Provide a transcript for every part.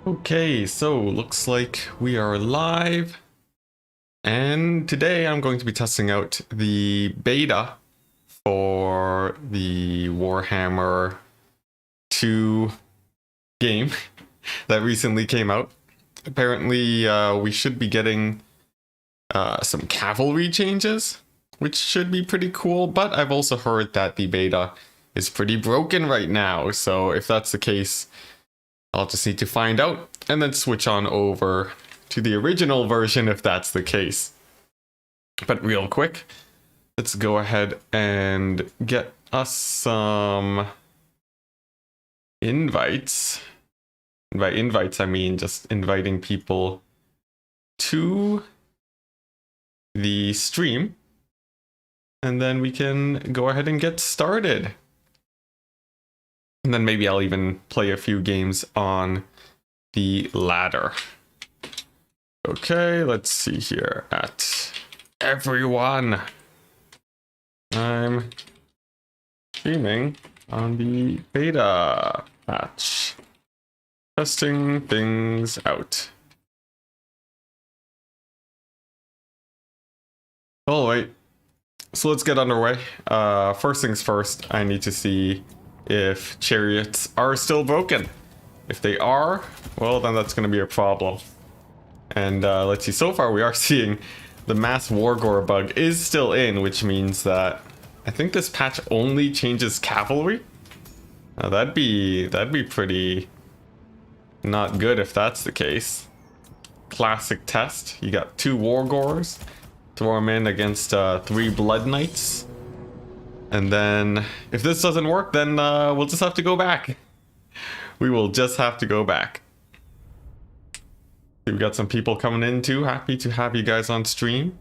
Okay, so looks like we are live, and today I'm going to be testing out the beta for the Warhammer 2 game that recently came out. Apparently, we should be getting some cavalry changes, which should be pretty cool, but I've also heard that the beta is pretty broken right now, so if that's the case, I'll just need to find out and then switch on over to the original version if that's the case. But real quick, let's go ahead and get us some invites. By invites, I mean just inviting people to the stream. And then we can go ahead and get started. And then maybe I'll even play a few games on the ladder. Okay, let's see here at everyone. I'm streaming on the beta patch. Testing things out. All right, so let's get underway. First things first, I need to see if chariots are still broken. If they are, well, then that's going to be a problem. And let's see, so far we are seeing the mass Gore bug is still in, which means that I think this patch only changes cavalry. That'd be pretty not good if that's the case. Classic test. You got 2 Gores. Throw them in against 3 Blood Knights. And then, if this doesn't work, then we'll just have to go back. We will just have to go back. We've got some people coming in too. Happy to have you guys on stream.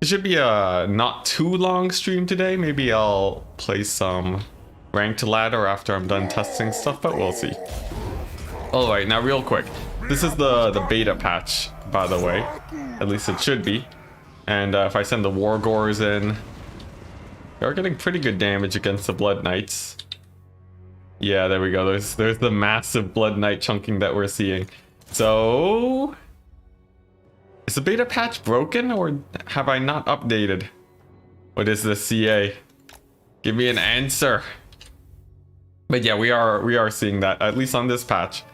It should be a not too long stream today. Maybe I'll play some ranked ladder after I'm done testing stuff, but we'll see. Alright, now real quick. This is the beta patch, by the way. At least it should be. And if I send the Gores in, they're getting pretty good damage against the Blood Knights. Yeah, there we go. There's the massive Blood Knight chunking that we're seeing. So, is the beta patch broken or have I not updated? What is this, CA? Give me an answer. But yeah, we are seeing that, at least on this patch.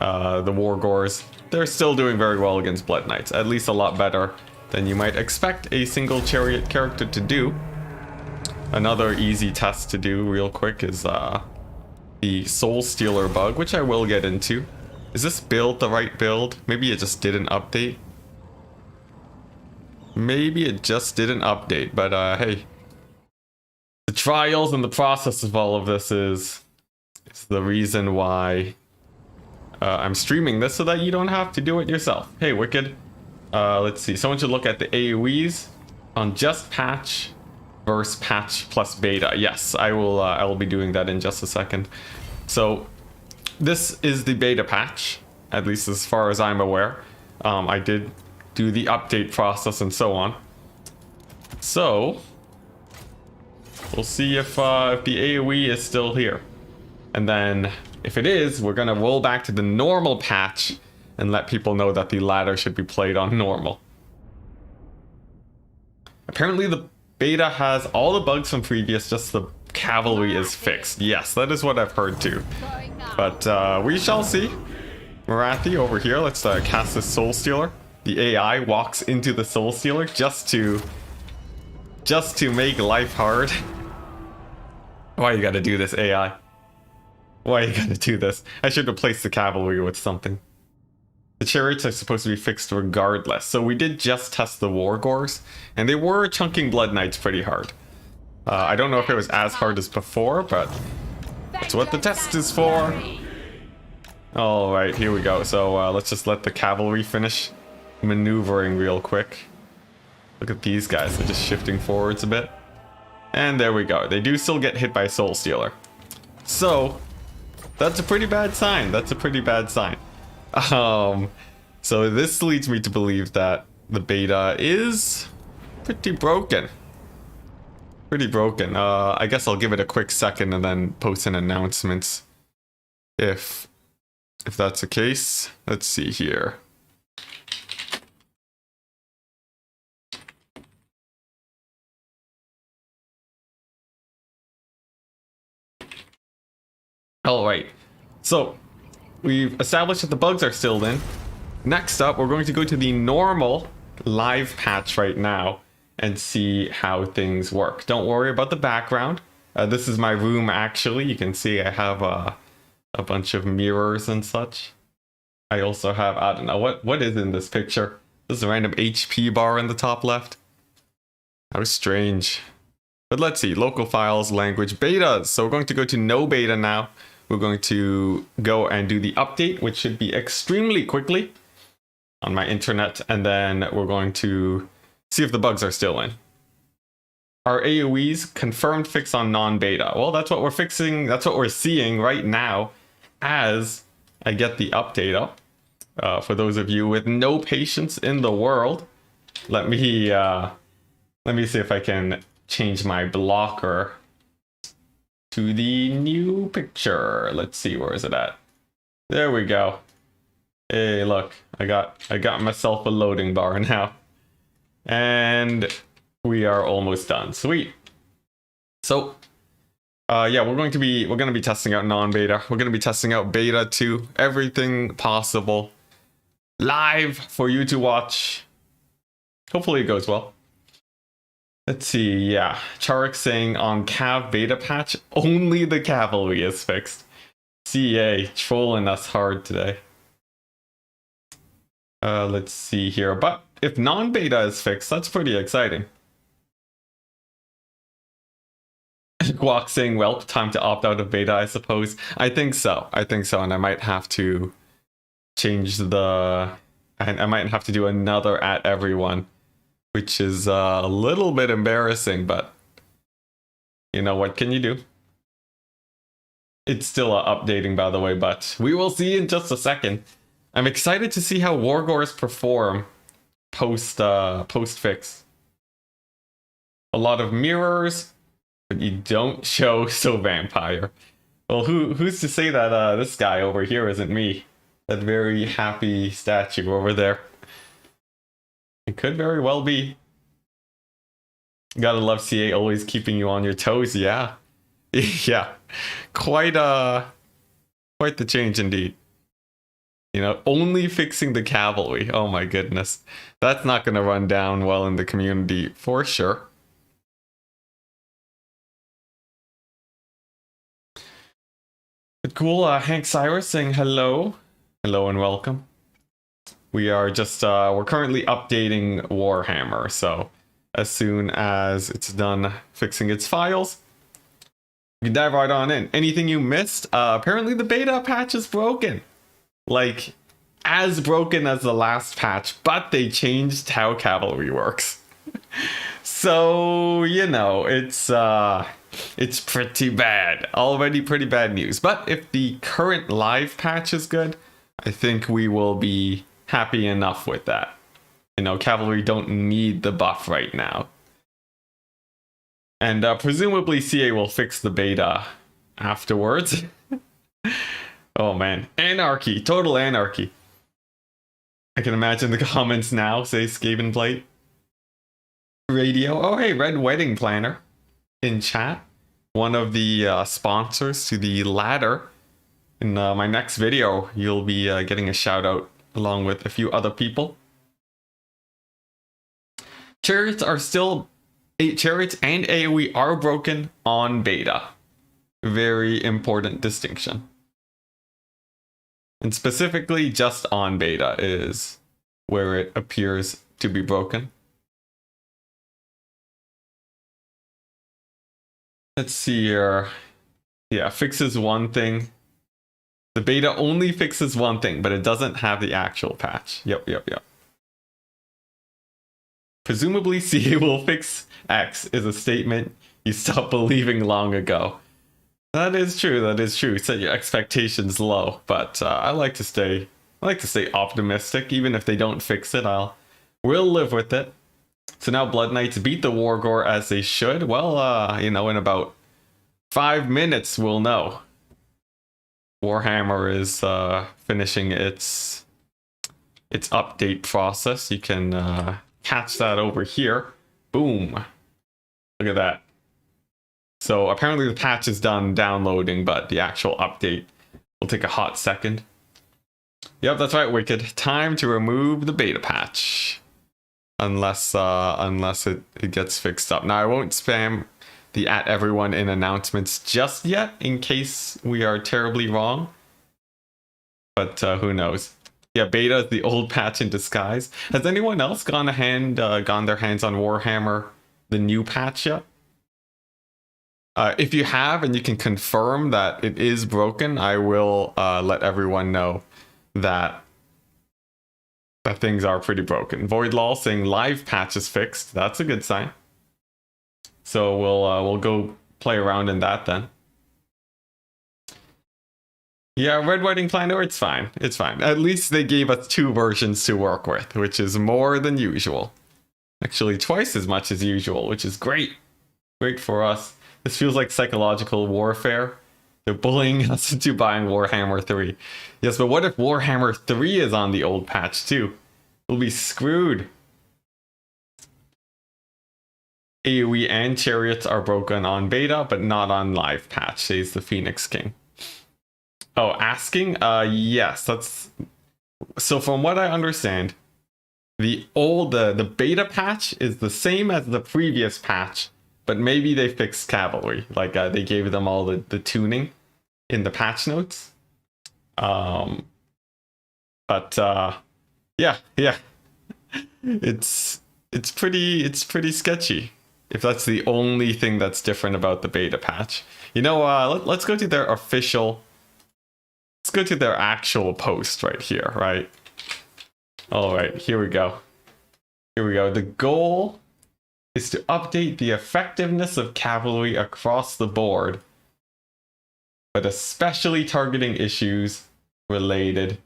The Gores, they're still doing very well against Blood Knights. At least a lot better than you might expect a single chariot character to do. Another easy test to do real quick is the Soul Stealer bug, which I will get into. Is this build the right build? Maybe it just didn't update. Maybe it just didn't update, but hey. The trials and the process of all of this is the reason why I'm streaming this, so that you don't have to do it yourself. Hey, Wicked. Let's see. Someone should look at the AoEs on just patch versus patch plus beta. Yes, I will be doing that in just a second. So this is the beta patch, at least as far as I'm aware. I did do the update process and so on. So we'll see if the AoE is still here. And then if it is, we're gonna roll back to the normal patch and let people know that the ladder should be played on normal. Apparently the beta has all the bugs from previous, just the cavalry is fixed. Yes, that is what I've heard too. But we shall see. Marathi over here, let's cast this Soul Stealer. The AI walks into the Soul Stealer just to make life hard. Why you gotta do this, AI? Why you gotta do this? I should replace the cavalry with something. The chariots are supposed to be fixed regardless. So we did just test the Gores, and they were chunking Blood Knights pretty hard. I don't know if it was as hard as before, but that's what the test is for. Alright, here we go. So let's just let the cavalry finish maneuvering real quick. Look at these guys, they're just shifting forwards a bit. And there we go. They do still get hit by Soul Stealer. So, that's a pretty bad sign. That's a pretty bad sign. So this leads me to believe that the beta is pretty broken. Pretty broken. I guess I'll give it a quick second and then post an announcement if if that's the case. Let's see here. All right, so we've established that the bugs are still in. Next up, we're going to go to the normal live patch right now and see how things work. Don't worry about the background. This is my room, actually. You can see I have a bunch of mirrors and such. I also have, I don't know, what is in this picture? This is a random HP bar in the top left. How strange. But let's see, local files, language, betas. So we're going to go to no beta now. We're going to go and do the update, which should be extremely quickly on my internet. And then we're going to see if the bugs are still in. Our AoEs confirmed fix on non-beta. Well, that's what we're fixing. That's what we're seeing right now as I get the update up. For those of you with no patience in the world, let me see if I can change my blocker to the new picture. Let's see, where is it at? There we go. Hey, look, I got myself a loading bar now. And we are almost done. Sweet. So yeah, we're gonna be testing out non-beta. We're gonna be testing out beta too. Everything possible live for you to watch. Hopefully it goes well. Let's see, yeah. Charek saying on Cav beta patch, only the Cavalry is fixed. CA trolling us hard today. Let's see here. But if non-beta is fixed, that's pretty exciting. Guac saying, well, time to opt out of beta, I suppose. I think so, and I might have to change the... I might have to do another at everyone, which is a little bit embarrassing, but you know, what can you do? It's still updating, by the way, but we will see in just a second. I'm excited to see how Wargores perform post-fix. A lot of mirrors, but you don't show so vampire. Well, who's to say that this guy over here isn't me? That very happy statue over there. It could very well be. Gotta love CA always keeping you on your toes, yeah. Yeah. Quite the change indeed. You know, only fixing the cavalry. Oh my goodness. That's not gonna run down well in the community for sure. But cool, Hank Cyrus saying hello. Hello and welcome. We are just, we're currently updating Warhammer, so as soon as it's done fixing its files, you can dive right on in. Anything you missed? Apparently the beta patch is broken. Like, as broken as the last patch, but they changed how cavalry works. So, you know, it's pretty bad. Already pretty bad news. But if the current live patch is good, I think we will be happy enough with that. You know, cavalry don't need the buff right now. And presumably CA will fix the beta afterwards. Oh man, anarchy, total anarchy. I can imagine the comments now say Skaven plate. Radio, oh hey, Red Wedding Planner in chat. One of the sponsors to the ladder. In my next video, you'll be getting a shout out along with a few other people. Chariots are still... Chariots and AoE are broken on beta. Very important distinction. And specifically just on beta is where it appears to be broken. Let's see here. Yeah, fixes one thing. The beta only fixes one thing, but it doesn't have the actual patch. Yep. Presumably CA will fix X is a statement you stopped believing long ago. That is true. Set your expectations low, but I like to stay optimistic. Even if they don't fix it, we'll live with it. So now Blood Knights beat the Wargore as they should. Well, you know, in about 5 minutes we'll know. Warhammer is finishing its update process. You can catch that over here. Boom. Look at that. So apparently the patch is done downloading, but the actual update will take a hot second. Yep, that's right, Wicked. Time to remove the beta patch. Unless it gets fixed up. Now, I won't spam the @everyone in announcements just yet, in case we are terribly wrong. But who knows? Yeah, beta is the old patch in disguise. Has anyone else gone their hands on Warhammer, the new patch yet? If you have and you can confirm that it is broken, I will let everyone know that things are pretty broken. Voidlaw saying live patch is fixed. That's a good sign. So we'll go play around in that then. Yeah, Red Wedding Planner, it's fine. It's fine. At least they gave us 2 versions to work with, which is more than usual. Actually, twice as much as usual, which is great. Great for us. This feels like psychological warfare. They're bullying us into buying Warhammer 3. Yes, but what if Warhammer 3 is on the old patch too? We'll be screwed. AoE and Chariots are broken on beta, but not on live patch, says the Phoenix King. Oh, asking? Yes, that's... So from what I understand, the beta patch is the same as the previous patch, but maybe they fixed Cavalry. Like, they gave them all the tuning in the patch notes. Yeah. It's pretty sketchy. If that's the only thing that's different about the beta patch. You know, let's go to their official... Let's go to their actual post right here, right? All right, here we go. Here we go. The goal is to update the effectiveness of cavalry across the board, but especially targeting issues related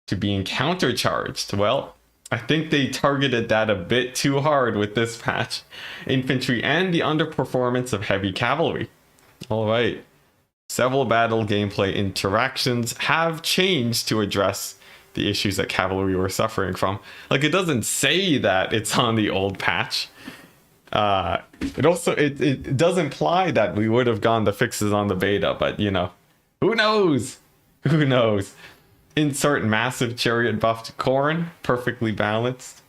to being countercharged. Well, I think they targeted that a bit too hard with this patch. Infantry and the underperformance of heavy cavalry. All right. Several battle gameplay interactions have changed to address the issues that cavalry were suffering from. Like, it doesn't say that it's on the old patch. It does imply that we would have gone the fixes on the beta, but you know, who knows? Who knows? Insert massive chariot buff to Corrin, perfectly balanced.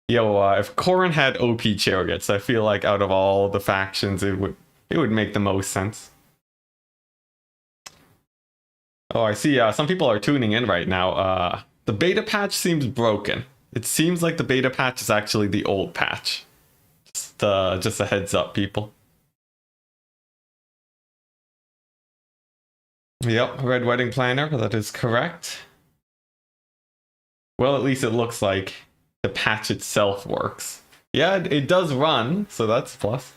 Yo, if Corrin had OP chariots, I feel like out of all the factions, it would make the most sense. Oh, I see. Some people are tuning in right now. The beta patch seems broken. It seems like the beta patch is actually the old patch. Just a heads up, people. Yep, Red Wedding Planner, that is correct. Well, at least it looks like the patch itself works. Yeah, it does run, so that's a plus.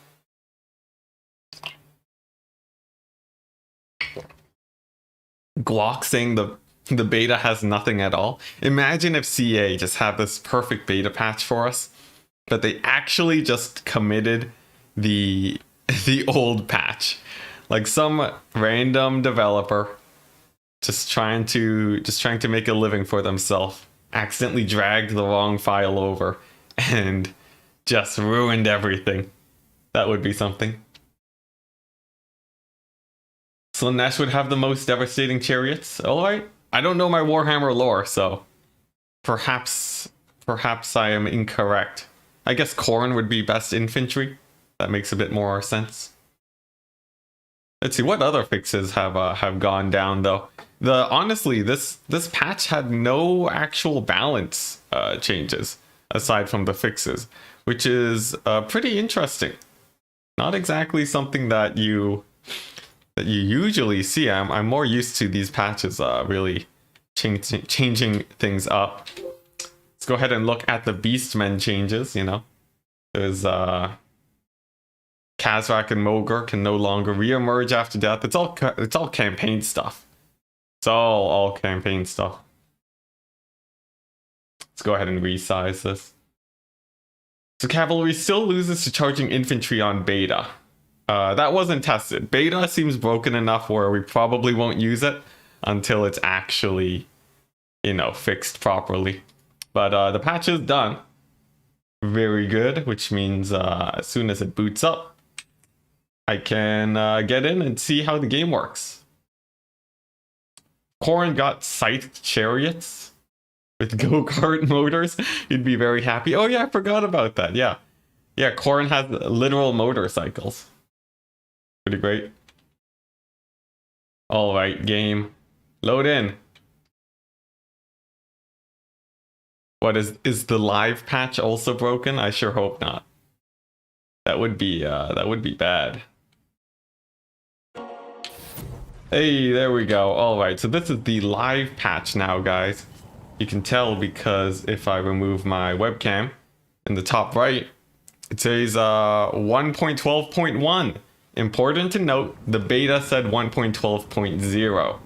Glock saying the beta has nothing at all. Imagine if CA just had this perfect beta patch for us, but they actually just committed the old patch. Like some random developer just trying to make a living for themselves accidentally dragged the wrong file over and just ruined everything. That would be something. Slanesh would have the most devastating chariots. Alright. I don't know my Warhammer lore, so perhaps I am incorrect. I guess Corrin would be best infantry. That makes a bit more sense. Let's see, what other fixes have gone down though? Honestly, this patch had no actual balance changes aside from the fixes, which is pretty interesting. Not exactly something that you usually see. I'm more used to these patches really changing things up. Let's go ahead and look at the Beastmen changes. You know, there's Kazrak and Mogre can no longer re-emerge after death. It's all campaign stuff. It's all campaign stuff. Let's go ahead and resize this. So cavalry still loses to charging infantry on beta. That wasn't tested. Beta seems broken enough where we probably won't use it, until it's actually, you know, fixed properly. But the patch is done. Very good, which means as soon as it boots up, I can get in and see how the game works. Corin got scythed chariots with go-kart motors. You'd be very happy. Oh yeah, I forgot about that. Yeah. Yeah, Corin has literal motorcycles. Pretty great. Alright, game. Load in. What is the live patch also broken? I sure hope not. That would be bad. Hey, there we go. Alright, so this is the live patch now, guys. You can tell because if I remove my webcam in the top right, it says 1.12.1. Important to note, the beta said 1.12.0.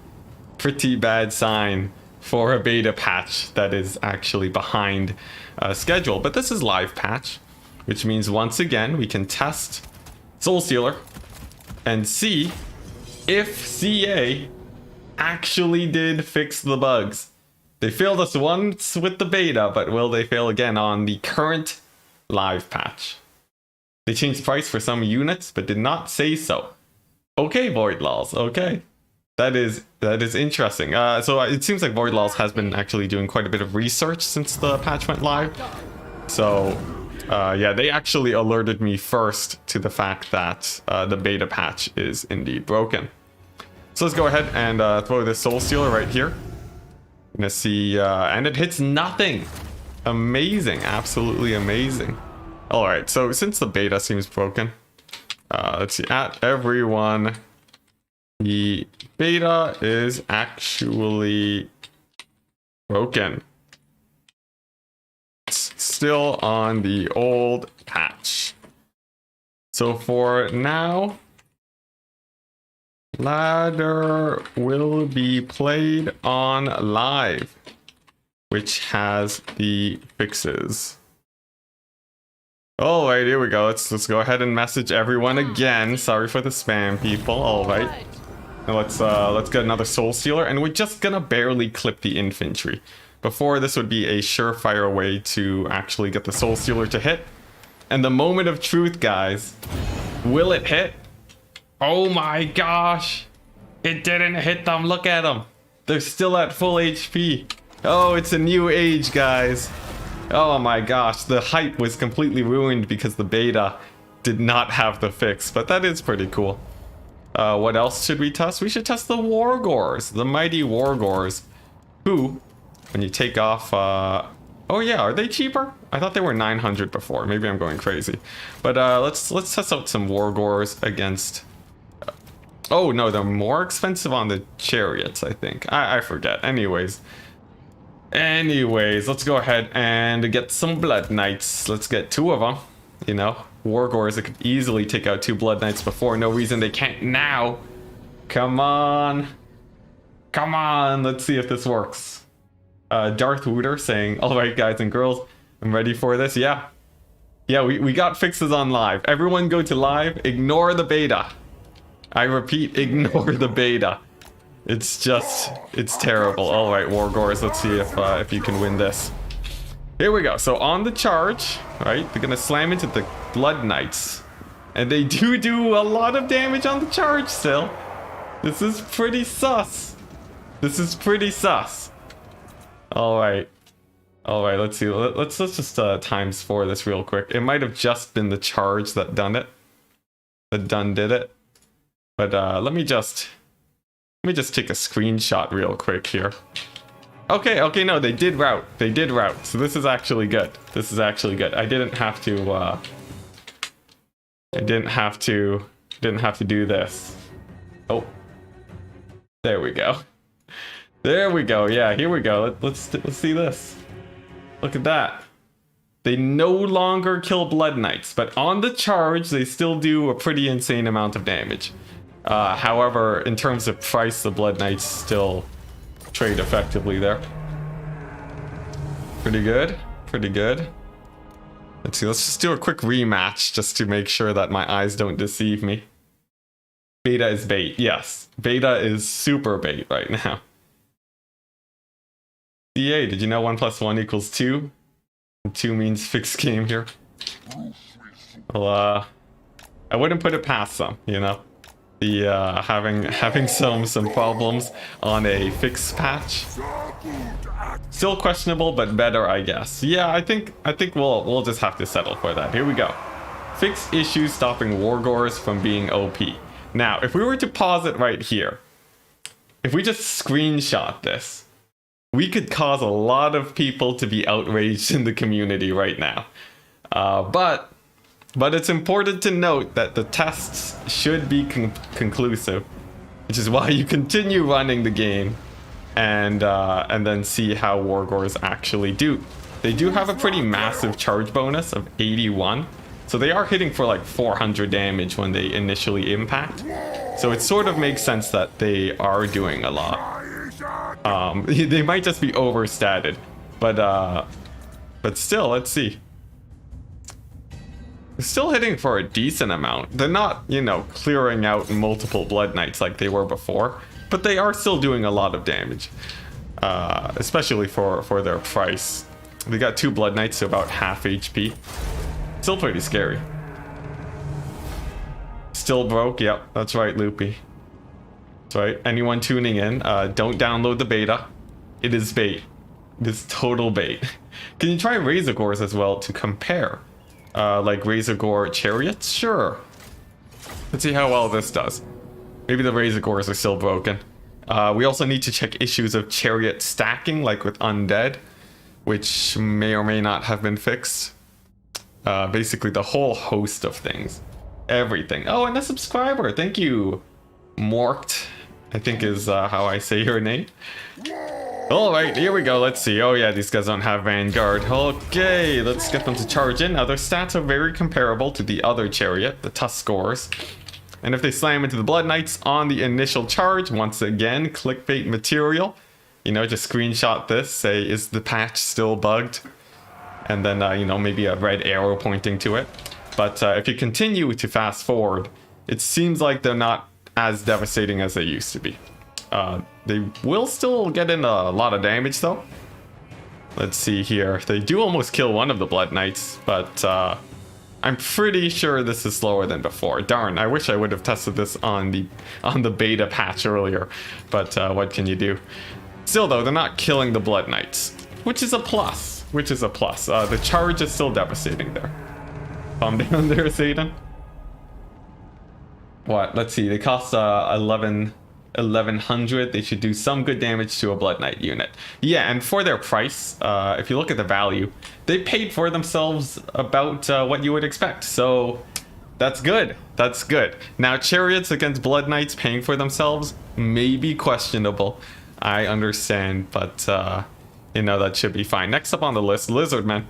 Pretty bad sign for a beta patch that is actually behind schedule. But this is live patch, which means once again we can test Soul Stealer and see if CA actually did fix the bugs. They failed us once with the beta, but will they fail again on the current live patch? They changed price for some units, but did not say so. Okay, Void Laws, okay. That is interesting. So it seems like Void Laws has been actually doing quite a bit of research since the patch went live. So yeah, they actually alerted me first to the fact that the beta patch is indeed broken. So let's go ahead and throw this Soul Stealer right here. I'm gonna see, and it hits nothing. Amazing, absolutely amazing. All right, so since the beta seems broken, let's see, at everyone, the beta is actually broken. It's still on the old patch. So for now, ladder will be played on live, which has the fixes. All right, here we go. Let's go ahead and message everyone again. Sorry for the spam, people. All right. Now let's get another Soul Stealer, and we're just gonna barely clip the infantry. Before, this would be a surefire way to actually get the Soul Stealer to hit. And the moment of truth, guys. Will it hit? Oh my gosh. It didn't hit them. Look at them. They're still at full HP. Oh, it's a new age, guys. Oh my gosh, the hype was completely ruined because the beta did not have the fix, but that is pretty cool. What else should we test? We should test the Wargores, the mighty Wargores, who, when you take off, oh yeah, are they cheaper? I thought they were 900 before. Maybe I'm going crazy. But let's test out some Wargores against. Oh no, they're more expensive on the Chariots, I think. I forget. Anyways, let's go ahead and get some Blood Knights. Let's get 2 of them. You know, Wargores that could easily take out 2 Blood Knights before. No reason they can't now. Come on. Come on. Let's see if this works. Darth Wooter saying, all right, guys and girls, I'm ready for this. Yeah. Yeah, we got fixes on live. Everyone go to live. Ignore the beta. I repeat, ignore the beta. It's terrible. All right, Wargores, let's see if you can win this. Here we go. So on the charge, right? They're gonna slam into the Blood Knights, and they do a lot of damage on the charge still. This is pretty sus. All right. Let's see. Let's just times 4 this real quick. It might have just been the charge that done it. That did it. But let me just take a screenshot real quick here. Okay, no, they did route. So this is actually good. I didn't have to do this. Oh. There we go. Yeah, here we go. Let's see this. Look at that. They no longer kill Blood Knights, but on the charge, they still do a pretty insane amount of damage. However, in terms of price, the Blood Knights still trade effectively there. Pretty good. Let's see, let's just do a quick rematch just to make sure that my eyes don't deceive me. Beta is bait. Yes, beta is super bait right now. CA, did you know 1 + 1 = 2? 2 means fixed game here. Well, I wouldn't put it past them, you know. The having some problems on a fixed patch. Still questionable, but better, I guess. Yeah, I think we'll just have to settle for that. Here we go. Fix issues stopping Wargores from being OP. Now, if we were to pause it right here, if we just screenshot this, we could cause a lot of people to be outraged in the community right now. But it's important to note that the tests should be conclusive, which is why you continue running the game and then see how Wargores actually do. They do have a pretty massive charge bonus of 81, so they are hitting for like 400 damage when they initially impact. So it sort of makes sense that they are doing a lot. They might just be overstated, but still, let's see. They're still hitting for a decent amount. They're not, you know, clearing out multiple Blood Knights like they were before, but they are still doing a lot of damage, especially for their price. They got 2 Blood Knights to about half HP. Still pretty scary. Still broke. Yep, that's right, Loopy. That's right. Anyone tuning in, don't download the beta. It is bait. It is total bait. Can you try Razor Gores as well to compare? Like Razor Gore Chariots? Sure. Let's see how well this does. Maybe the Razor Gores are still broken. We also need to check issues of Chariot Stacking, like with Undead, which may or may not have been fixed. Basically the whole host of things. Everything. Oh, and a subscriber. Thank you, Morked, I think is how I say your name. Alright, here we go. Let's see. Oh yeah, these guys don't have Vanguard. Okay, let's get them to charge in. Now their stats are very comparable to the other Chariot, the Tusk Gores. And if they slam into the Blood Knights on the initial charge, once again, clickbait material. You know, just screenshot this, say, is the patch still bugged? And then, you know, maybe a red arrow pointing to it. But if you continue to fast forward, it seems like they're not as devastating as they used to be. They will still get in a lot of damage though. Let's see here. They do almost kill one of the Blood Knights, but I'm pretty sure this is slower than before. Darn, I wish I would have tested this on the beta patch earlier, but what can you do? Still though, they're not killing the Blood Knights, which is a plus. The charge is still devastating there. Calm down there, Satan. What? Let's see. They cost 1100. They should do some good damage to a Blood Knight unit. Yeah, and for their price, if you look at the value, they paid for themselves about what you would expect. So that's good. That's good. Now, Chariots against Blood Knights paying for themselves may be questionable. I understand, but you know, that should be fine. Next up on the list, Lizardmen.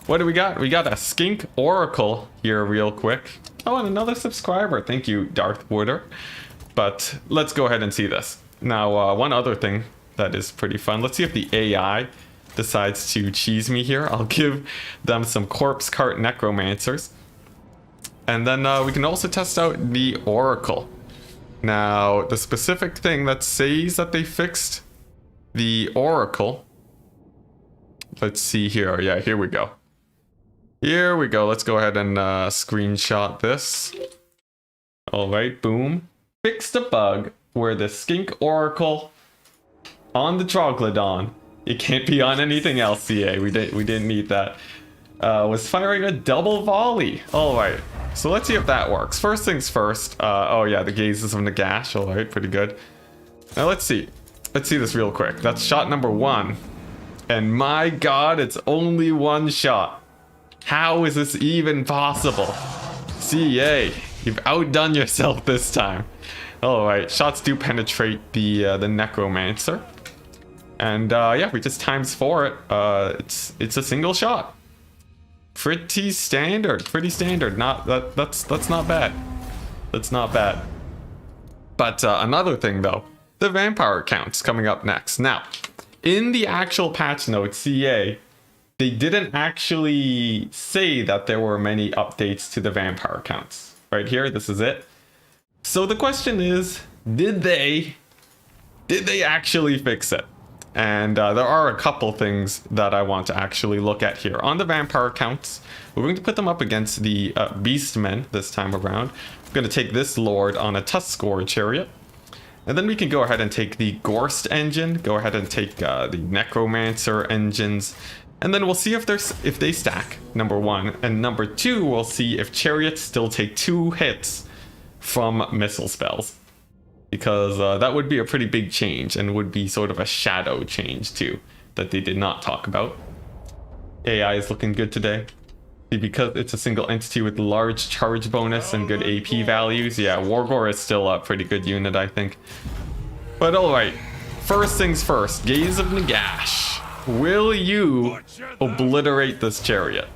What do we got? We got a Skink Oracle here real quick. Oh, and another subscriber. Thank you, Darth Wooder. But let's go ahead and see this. Now, one other thing that is pretty fun. Let's see if the AI decides to cheese me here. I'll give them some Corpse Cart Necromancers. And then we can also test out the Oracle. Now, the specific thing that says that they fixed the Oracle. Let's see here. Yeah, here we go. Here we go. Let's go ahead and screenshot this. All right, boom. Fixed a bug where the Skink Oracle on the Troglodon, it can't be on anything else, CA. We didn't need that. Was firing a double volley. All right. So let's see if that works. First things first. Oh yeah, the gazes of Nagash. All right, pretty good. Now let's see. Let's see this real quick. That's shot number 1. And my God, it's only 1 shot. How is this even possible? CA, you've outdone yourself this time. Alright, shots do penetrate the Necromancer. And yeah, we just times 4 it. It's a single shot. Pretty standard. Not that's not bad. That's not bad. But another thing though, the vampire counts coming up next. Now, in the actual patch notes, CA, they didn't actually say that there were many updates to the vampire counts. Right here, this is it. So the question is, did they actually fix it? And there are a couple things that I want to actually look at here. On the vampire counts, we're going to put them up against the Beastmen this time around. I'm going to take this Lord on a Tuskor Chariot. And then we can go ahead and take the Gorst engine, go ahead and take the Necromancer engines. And then we'll see if they stack, number one. And number two, we'll see if Chariots still take 2 hits from missile spells. Because that would be a pretty big change and would be sort of a shadow change too that they did not talk about. AI is looking good today. See, because it's a single entity with large charge bonus and good AP values. Yeah, Gore is still a pretty good unit, I think. But alright, first things first, Gaze of Nagash. Will you obliterate this chariot?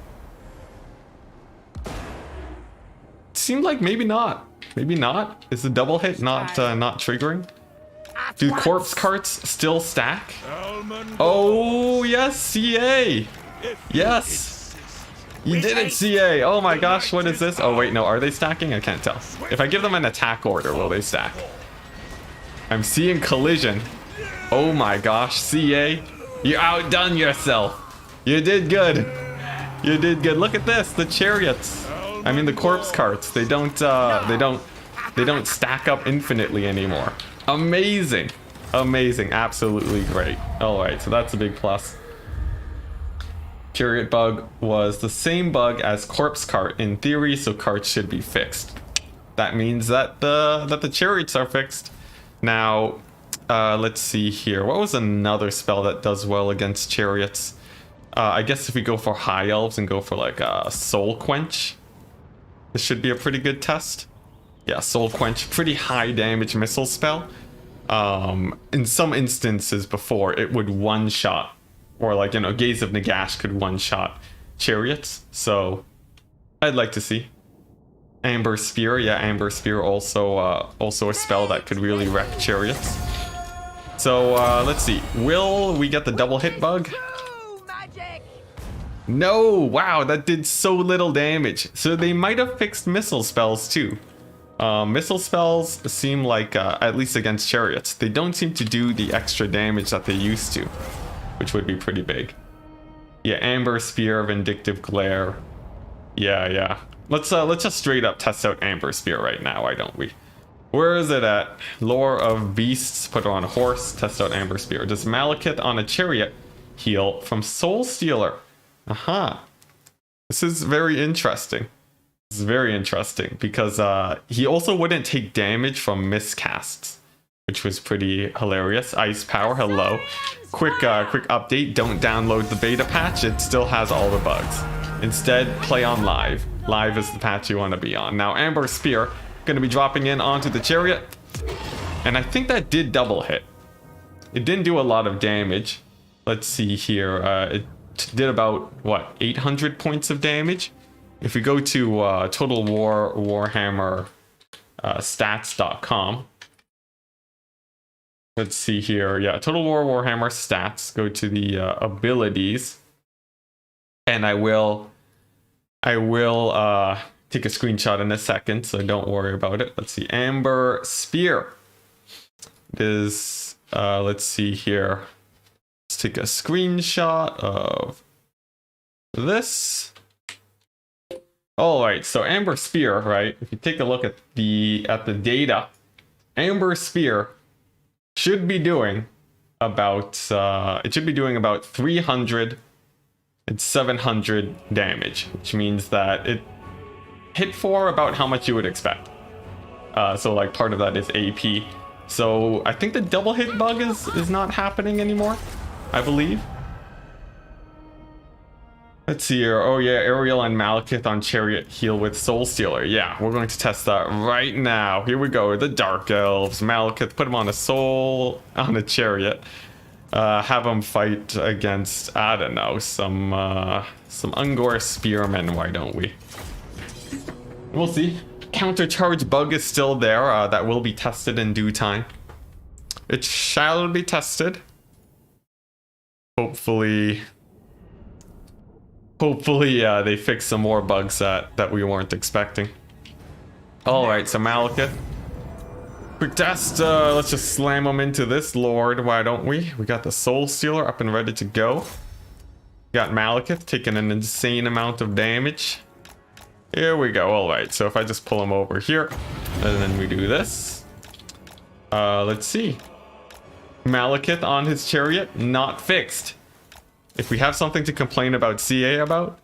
Seemed like maybe not. Maybe not? Is the double hit not triggering? Do corpse carts still stack? Oh yes, CA! Yes! You did it, CA! Oh my gosh, what is this? Oh wait, no, are they stacking? I can't tell. If I give them an attack order, will they stack? I'm seeing collision. Oh my gosh, CA! You outdone yourself! You did good! You did good. Look at this, the chariots! I mean the corpse carts, they don't stack up infinitely anymore. Amazing. Amazing, absolutely great. Alright, so that's a big plus. Chariot bug was the same bug as corpse cart in theory, so carts should be fixed. That means that the chariots are fixed. Now, let's see here. What was another spell that does well against chariots? I guess if we go for high elves and go for like a soul quench, this should be a pretty good test. Yeah, soul quench, pretty high damage missile spell. In some instances before, it would one-shot, or like, you know, Gaze of Nagash could one-shot chariots. So I'd like to see. Amber Spear, yeah, Amber Spear also a spell that could really wreck chariots. So let's see, will we get the double hit bug? No, wow, that did so little damage. So they might have fixed missile spells too. Missile spells seem like, at least against chariots, they don't seem to do the extra damage that they used to, which would be pretty big. Yeah, Amber Spear, Vindictive Glare. Yeah. Let's just straight up test out Amber Spear right now, why don't we? Where is it at? Lore of Beasts, put her on a horse, test out Amber Spear. Does Malekith on a chariot heal from Soul Stealer? Aha. This is very interesting. This is very interesting because he also wouldn't take damage from miscasts, which was pretty hilarious. Ice Power, hello. Quick update, don't download the beta patch, it still has all the bugs. Instead, play on live. Live is the patch you want to be on. Now, Amber Spear, gonna be dropping in onto the chariot, and I think that did double hit. It didn't do a lot of damage. Let's see here, it did about, what, 800 points of damage? If we go to Total War Warhammer stats.com, let's see here. Yeah, Total War Warhammer stats. Go to the abilities, and I will take a screenshot in a second, so don't worry about it. Let's see, Amber Spear. It is let's see here. Let's take a screenshot of this. All right, so Amber Spear, right? If you take a look at the data, Amber Spear should be doing about 300 and 700 damage, which means that it hit for about how much you would expect. So like part of that is AP. So I think the double hit bug is not happening anymore, I believe. Let's see here. Oh yeah, Ariel and Malekith on Chariot heal with Soul Stealer. Yeah, we're going to test that right now. Here we go. The Dark Elves. Malekith, put him on a Chariot. Have him fight against, I don't know, some Ungor Spearmen. Why don't we? We'll see. Counter Charge Bug is still there. That will be tested in due time. It shall be tested. Hopefully they fix some more bugs that we weren't expecting. Alright, so Malekith, Quick test. Let's just slam them into this lord. Why don't we? We got the Soul Stealer up and ready to go. Got Malekith taking an insane amount of damage. Here we go. All right. So if I just pull him over here, and then we do this. Let's see. Malekith on his chariot, not fixed. If we have something to complain about CA about,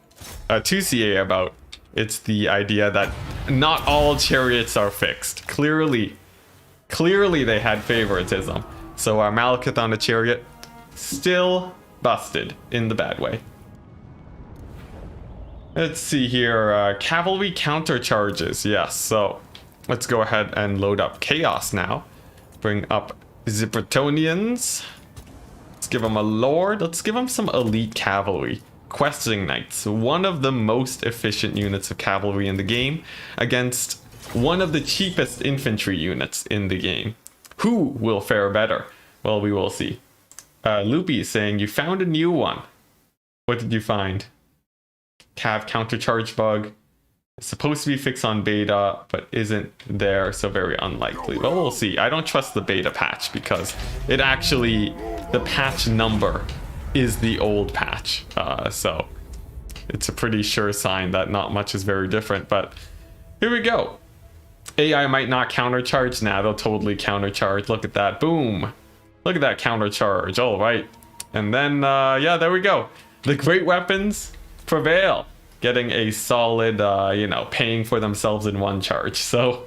it's the idea that not all chariots are fixed. Clearly they had favoritism. So our Malekith on the chariot, still busted in the bad way. Let's see here, cavalry counter charges. Yes, so let's go ahead and load up chaos now. Bring up the Bretonnians. Let's give them a lord. Let's give them some elite cavalry. Questing knights, one of the most efficient units of cavalry in the game against one of the cheapest infantry units in the game. Who will fare better? Well, we will see. Loopy is saying you found a new one. What did you find? Cav Counter Charge Bug. It's supposed to be fixed on beta, but isn't there, so very unlikely. But we'll see. I don't trust the beta patch because it actually, the patch number is the old patch. So it's a pretty sure sign that not much is very different, but here we go. AI might not countercharge. Nah, they'll totally countercharge. Look at that. Boom. Look at that countercharge. All right. And then, yeah, there we go. The great weapons prevail. Getting a solid, you know, paying for themselves in one charge. So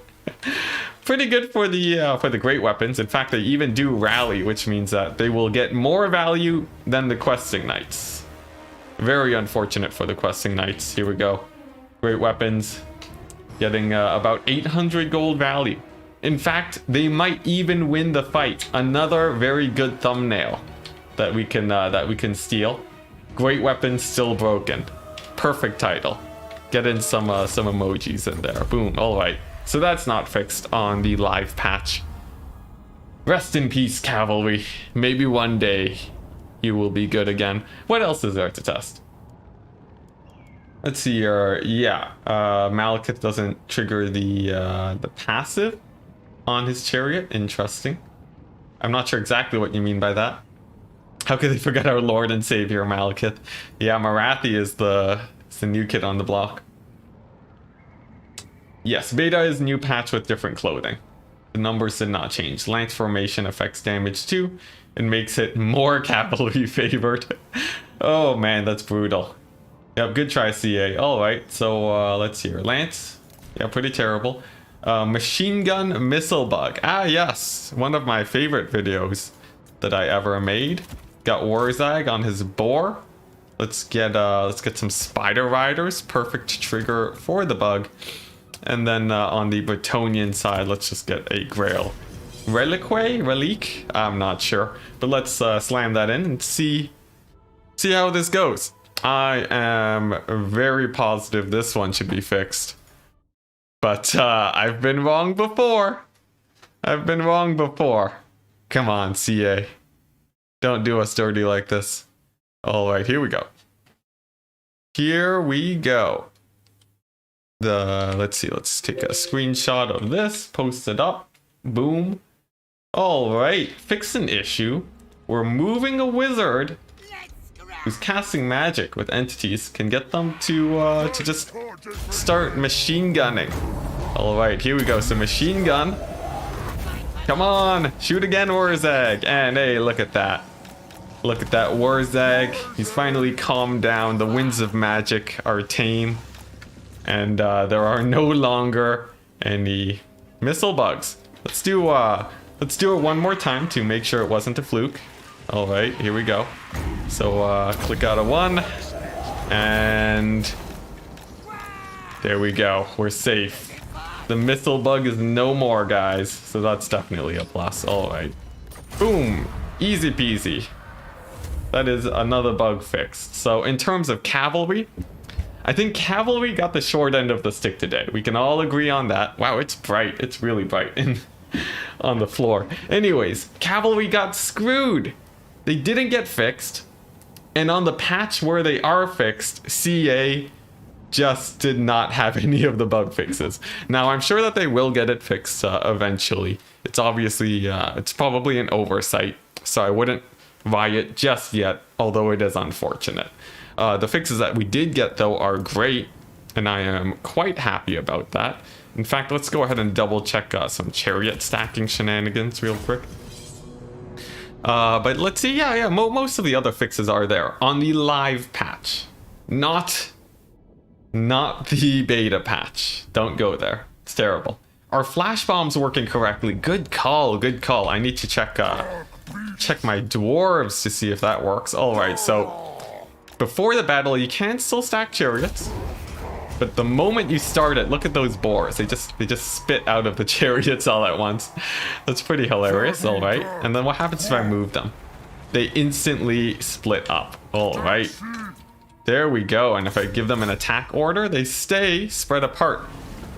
pretty good for the great weapons. In fact, they even do rally, which means that they will get more value than the questing knights. Very unfortunate for the questing knights. Here we go. Great weapons getting about 800 gold value. In fact, they might even win the fight. Another very good thumbnail that we can steal. Great weapons still broken. Perfect title. Get in some emojis in there. Boom. All right. So that's not fixed on the live patch. Rest in peace, cavalry. Maybe one day you will be good again. What else is there to test? Let's see here. Yeah, Malekith doesn't trigger the passive on his chariot. Interesting. I'm not sure exactly what you mean by that. How could they forget our Lord and Savior, Malekith? Yeah, Marathi is the new kid on the block. Yes, beta is new patch with different clothing. The numbers did not change. Lance formation affects damage too. It makes it more cavalry favored. Oh man, that's brutal. Yep, good try, CA. All right, so let's see here. Lance, yeah, pretty terrible. Machine gun missile bug. Ah, yes, one of my favorite videos that I ever made. Got Warzag on his boar. Let's get some spider riders. Perfect trigger for the bug. And then on the Bretonnian side, let's just get a Grail. Relique? I'm not sure. But let's slam that in and see how this goes. I am very positive this one should be fixed. But I've been wrong before. Come on, CA. Don't do us dirty like this. All right, here we go. Let's see, let's take a screenshot of this, post it up. Boom. All right, fix an issue. We're moving a wizard who's casting magic with entities, can get them to just start machine gunning. All right, here we go. So machine gun. Come on, shoot again, Warzag. And hey, look at that. Look at that Warzag. He's finally calmed down. The winds of magic are tame. And there are no longer any missile bugs. Let's do it one more time to make sure it wasn't a fluke. All right, here we go. So click out a 1. And there we go. We're safe. The missile bug is no more, guys. So that's definitely a plus. All right. Boom. Easy peasy. That is another bug fixed. So in terms of cavalry, I think cavalry got the short end of the stick today. We can all agree on that. Wow, it's bright. It's really bright on the floor. Anyways, cavalry got screwed. They didn't get fixed. And on the patch where they are fixed, CA just did not have any of the bug fixes. Now, I'm sure that they will get it fixed eventually. It's obviously, it's probably an oversight, so I wouldn't buy it just yet, although it is unfortunate. The fixes that we did get, though, are great, and I am quite happy about that. In fact, let's go ahead and double check some chariot stacking shenanigans real quick. But let's see, most of the other fixes are there on the live patch, not the beta patch. Don't go there. It's terrible. Are flash bombs working correctly? Good call, good call. I need to check my dwarves to see if that works. All right, so before the battle, you can still stack chariots, but the moment you start it, look at those boars. They just spit out of the chariots all at once. That's pretty hilarious. All right, and then what happens if I move them? They instantly split up. All right, there we go. And if I give them an attack order, they stay spread apart.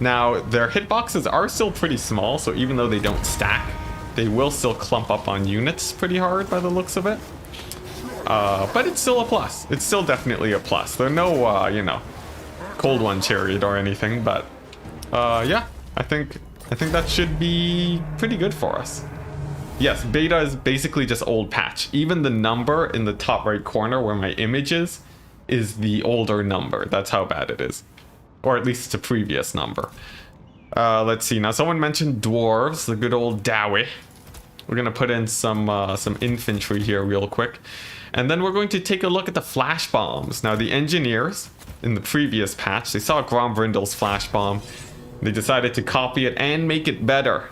Now, their hitboxes are still pretty small, so even though they don't stack, they will still clump up on units pretty hard by the looks of it. But it's still a plus. It's still definitely a plus. They're no, you know, cold one chariot or anything, but yeah, I think that should be pretty good for us. Yes, beta is basically just old patch. Even the number in the top right corner where my image is the older number. That's how bad it is. Or at least it's a previous number. Let's see. Now, someone mentioned dwarves, the good old Dowie. We're gonna put in some infantry here real quick, and then we're going to take a look at the flash bombs. Now, the engineers in the previous patch, they saw Grombrindal's flash bomb. They decided to copy it and make it better.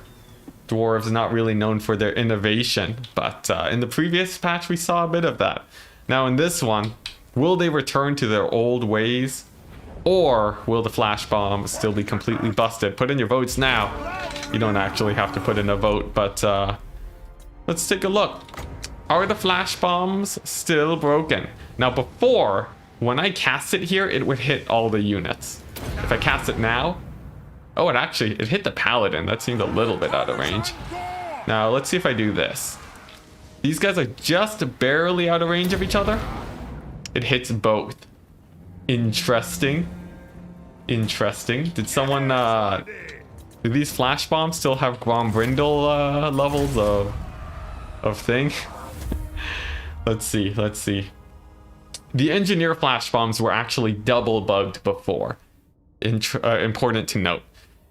Dwarves not really known for their innovation, but in the previous patch we saw a bit of that. Now, in this one, will they return to their old ways? Or will the flash bomb still be completely busted? Put in your votes now. You don't actually have to put in a vote, but let's take a look. Are the flash bombs still broken? Now, before, when I cast it here, it would hit all the units. If I cast it now, oh, it hit the paladin. That seemed a little bit out of range. Now, let's see if I do this. These guys are just barely out of range of each other. It hits both. Interesting. Interesting. Did someone, do these flash bombs still have Grombrindal levels of thing? Let's see, let's see. The engineer flash bombs were actually double bugged before. Important to note.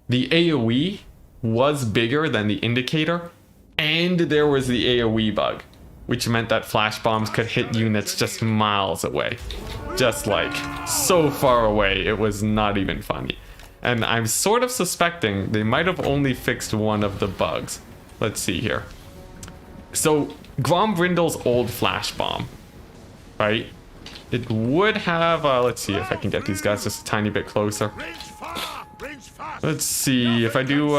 The AoE was bigger than the indicator, and there was the AoE bug, which meant that flash bombs could hit units just miles away. Just like so far away, it was not even funny. And I'm sort of suspecting they might have only fixed one of the bugs. Let's see here. So Grombrindal's old flash bomb, right? It would have, let's see if I can get these guys just a tiny bit closer. Let's see if I do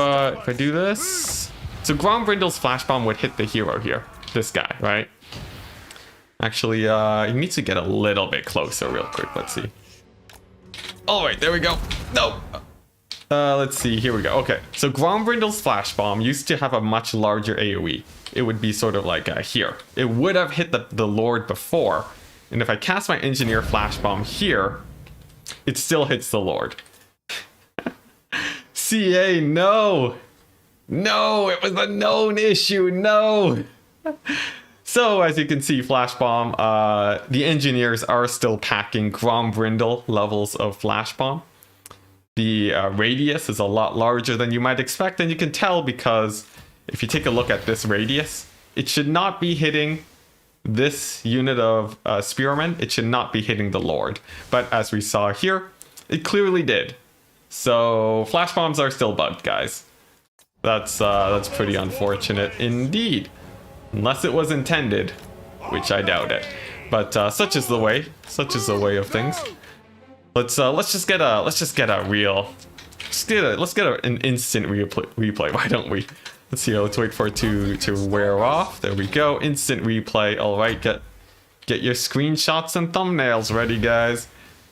this. So Grombrindal's flash bomb would hit the hero here, this guy, right? Actually, he needs to get a little bit closer real quick. Let's see. All right, there we go. No. Let's see. Here we go. Okay. So Grombrindal's flash bomb used to have a much larger AoE. It would be sort of like here. It would have hit the Lord before. And if I cast my engineer flash bomb here, it still hits the Lord. CA, no. No, it was a known issue. No. So, as you can see, Flash Bomb, the engineers are still packing Grombrindal levels of Flash Bomb. The radius is a lot larger than you might expect, and you can tell because if you take a look at this radius, it should not be hitting this unit of spearmen. It should not be hitting the Lord. But as we saw here, it clearly did. So, Flash Bombs are still bugged, guys. That's pretty unfortunate indeed. Unless it was intended, which I doubt it. But such is the way of things. Let's just get an instant replay. Why don't we? Let's see. Let's wait for it to wear off. There we go. Instant replay. All right. Get your screenshots and thumbnails ready, guys.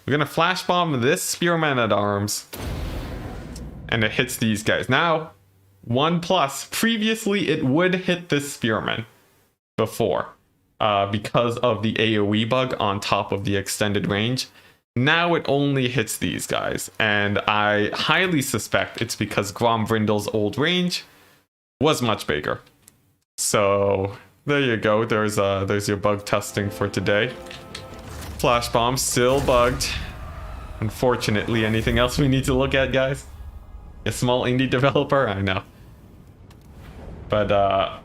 We're gonna flash bomb this spearman at arms, and it hits these guys. Now, 1+. Previously, it would hit this spearman before, because of the AoE bug on top of the extended range. Now it only hits these guys, and I highly suspect it's because Grombrindal's old range was much bigger. So there you go. There's your bug testing for today. Flash bomb still bugged. Unfortunately, anything else we need to look at, guys? A small indie developer, I know. But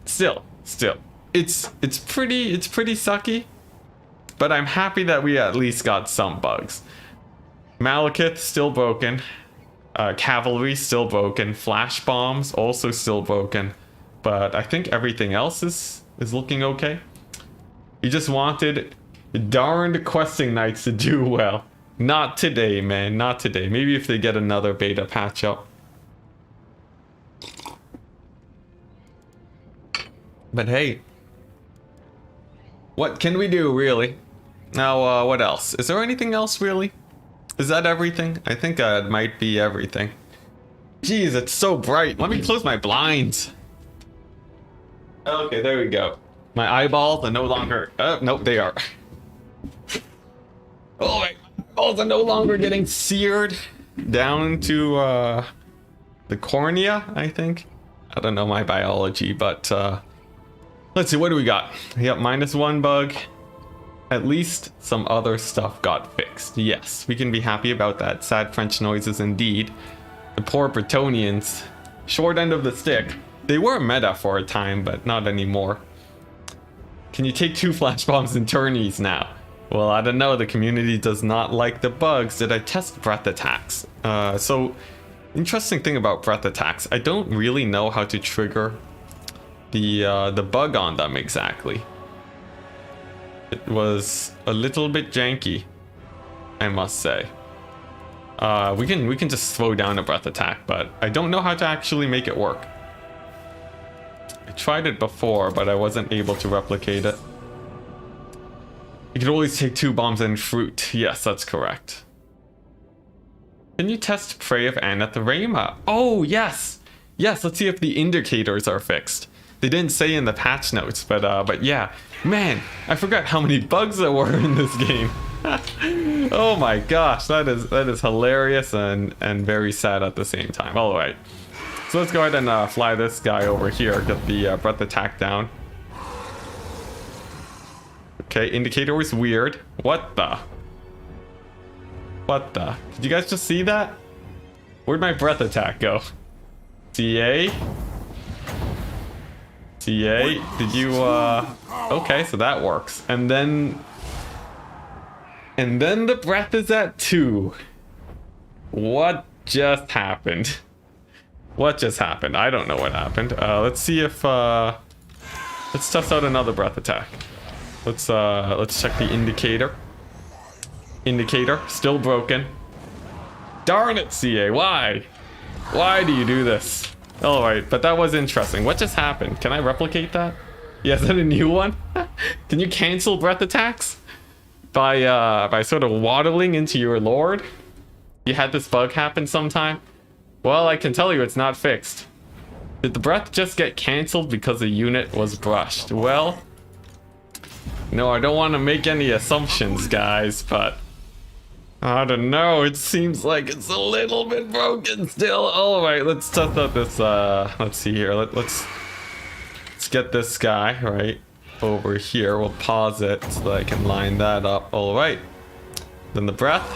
still, it's pretty sucky. But I'm happy that we at least got some bugs. Malekith still broken. Cavalry still broken. Flash bombs also still broken. But I think everything else is looking okay. You just wanted darned questing knights to do well. Not today, man. Not today. Maybe if they get another beta patch up. But hey, what can we do, really? Now, what else? Is there anything else, really? Is that everything? I think it might be everything. Jeez, it's so bright. Let me close my blinds. Okay, there we go. My eyeballs are no longer... nope, they are. Oh, my eyeballs are no longer getting seared down to the cornea, I think. I don't know my biology, but let's see, what do we got? We got -1 bug. At least some other stuff got fixed. Yes, we can be happy about that. Sad French noises indeed. The poor Bretonians. Short end of the stick. They were meta for a time, but not anymore. Can you take 2 flash bombs and tourneys now? Well, I don't know. The community does not like the bugs. Did I test breath attacks? So, interesting thing about breath attacks. I don't really know how to trigger the bug on them exactly. It was a little bit janky, I must say. We can just slow down a breath attack, but I don't know how to actually make it work. I tried it before, but I wasn't able to replicate it. You can always take 2 bombs and fruit. Yes, that's correct. Can you test Prey of Anathema? Oh, yes! Yes, let's see if the indicators are fixed. They didn't say in the patch notes, but yeah. Man, I forgot how many bugs there were in this game. Oh my gosh, that is hilarious and very sad at the same time. All right, so let's go ahead and fly this guy over here, get the breath attack down. Okay, indicator was weird. What the? Did you guys just see that? Where'd my breath attack go? CA? CA, did you, okay, so that works. And then the breath is at 2. What just happened? What just happened? I don't know what happened. Let's see if, let's test out another breath attack. Let's check the indicator. Indicator, still broken. Darn it, CA, why? Why do you do this? Alright, but that was interesting. What just happened? Can I replicate that? Yeah, is that a new one? Can you cancel breath attacks? By sort of waddling into your lord? You had this bug happen sometime? Well, I can tell you it's not fixed. Did the breath just get cancelled because the unit was brushed? Well, no, I don't want to make any assumptions, guys, but I don't know, it seems like it's a little bit broken still. Alright, let's test out this, let's see here, let's get this guy right over here. We'll pause it so that I can line that up. Alright, then the breath,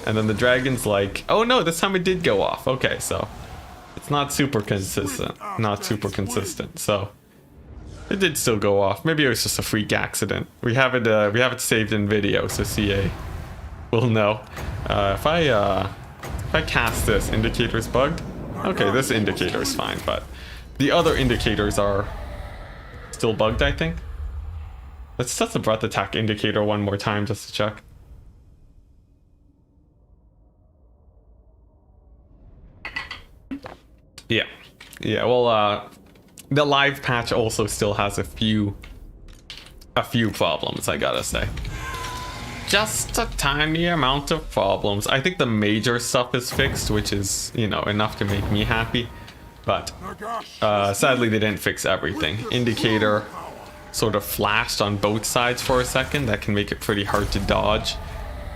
and then the dragon's like, oh no, this time it did go off. Okay, so it's not super consistent, so it did still go off. Maybe it was just a freak accident. We have it saved in video, so CA will know. If I cast this, indicator's bugged. Okay, this indicator is fine, but the other indicators are still bugged, I think. Let's test the breath attack indicator one more time just to check. Yeah, well, the live patch also still has a few problems, I gotta say. Just a tiny amount of problems. I think the major stuff is fixed, which is, you know, enough to make me happy. But sadly, they didn't fix everything. Indicator sort of flashed on both sides for a second. That can make it pretty hard to dodge.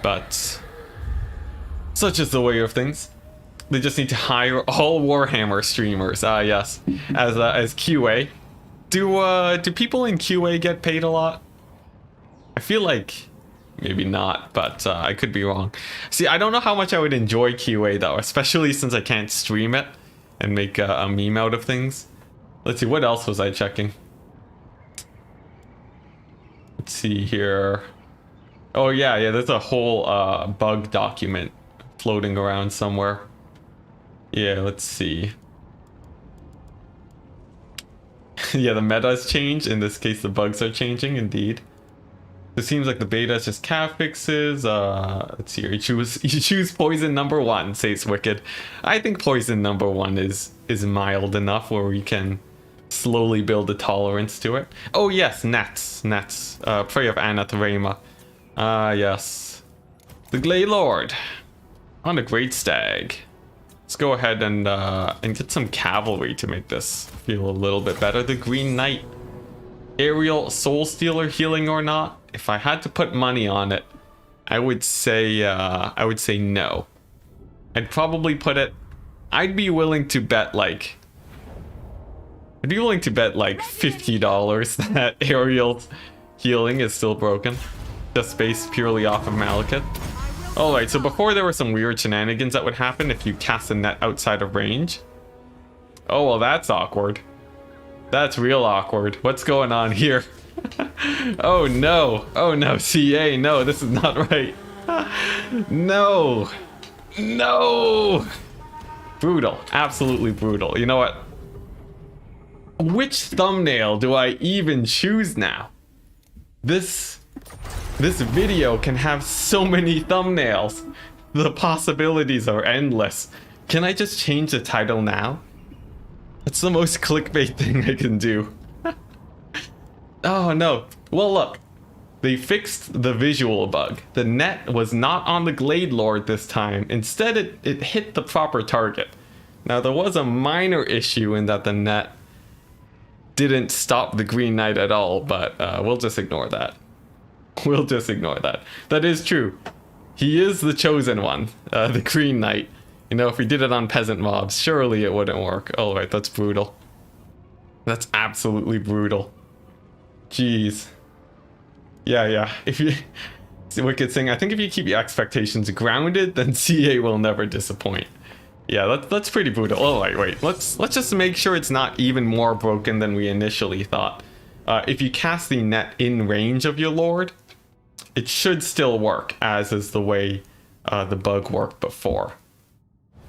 But such is the way of things. They just need to hire all Warhammer streamers. Ah, yes, as QA. Do people in QA get paid a lot? I feel like maybe not, but I could be wrong. See, I don't know how much I would enjoy QA though, especially since I can't stream it and make a meme out of things. Let's see, what else was I checking? Let's see here. Oh yeah, there's a whole bug document floating around somewhere. Yeah, let's see. Yeah, the meta has changed. In this case, the bugs are changing indeed. It seems like the beta is just cav fixes. Let's see here. You choose poison number 1, says Wicked. I think poison number 1 is mild enough where we can slowly build a tolerance to it. Oh yes, nets. Prey of Anathema. Yes. The Glade Lord on a great stag. Let's go ahead and get some cavalry to make this feel a little bit better. The Green Knight. Ariel, Soul Stealer, healing or not? If I had to put money on it, I would say no. I'd probably put it. I'd be willing to bet like $50 that Ariel's healing is still broken, just based purely off of Malekith. Alright, so before there were some weird shenanigans that would happen if you cast a net outside of range. Oh, well, that's awkward. That's real awkward. What's going on here? Oh no, CA, no, this is not right. No. Brutal, absolutely brutal. You know what? Which thumbnail do I even choose now? This video can have so many thumbnails. The possibilities are endless. Can I just change the title now? That's the most clickbait thing I can do. Oh no. Well, look. They fixed the visual bug. The net was not on the Glade Lord this time. Instead, it hit the proper target. Now, there was a minor issue in that the net didn't stop the Green Knight at all, but we'll just ignore that. We'll just ignore that. That is true. He is the chosen one, the Green Knight. You know, if we did it on peasant mobs, surely it wouldn't work. Oh, right, that's brutal. That's absolutely brutal. Jeez. Yeah. If you... Wicked thing, I think if you keep your expectations grounded, then CA will never disappoint. Yeah, that's pretty brutal. Oh, wait. Let's just make sure it's not even more broken than we initially thought. If you cast the net in range of your lord, it should still work, as is the way the bug worked before.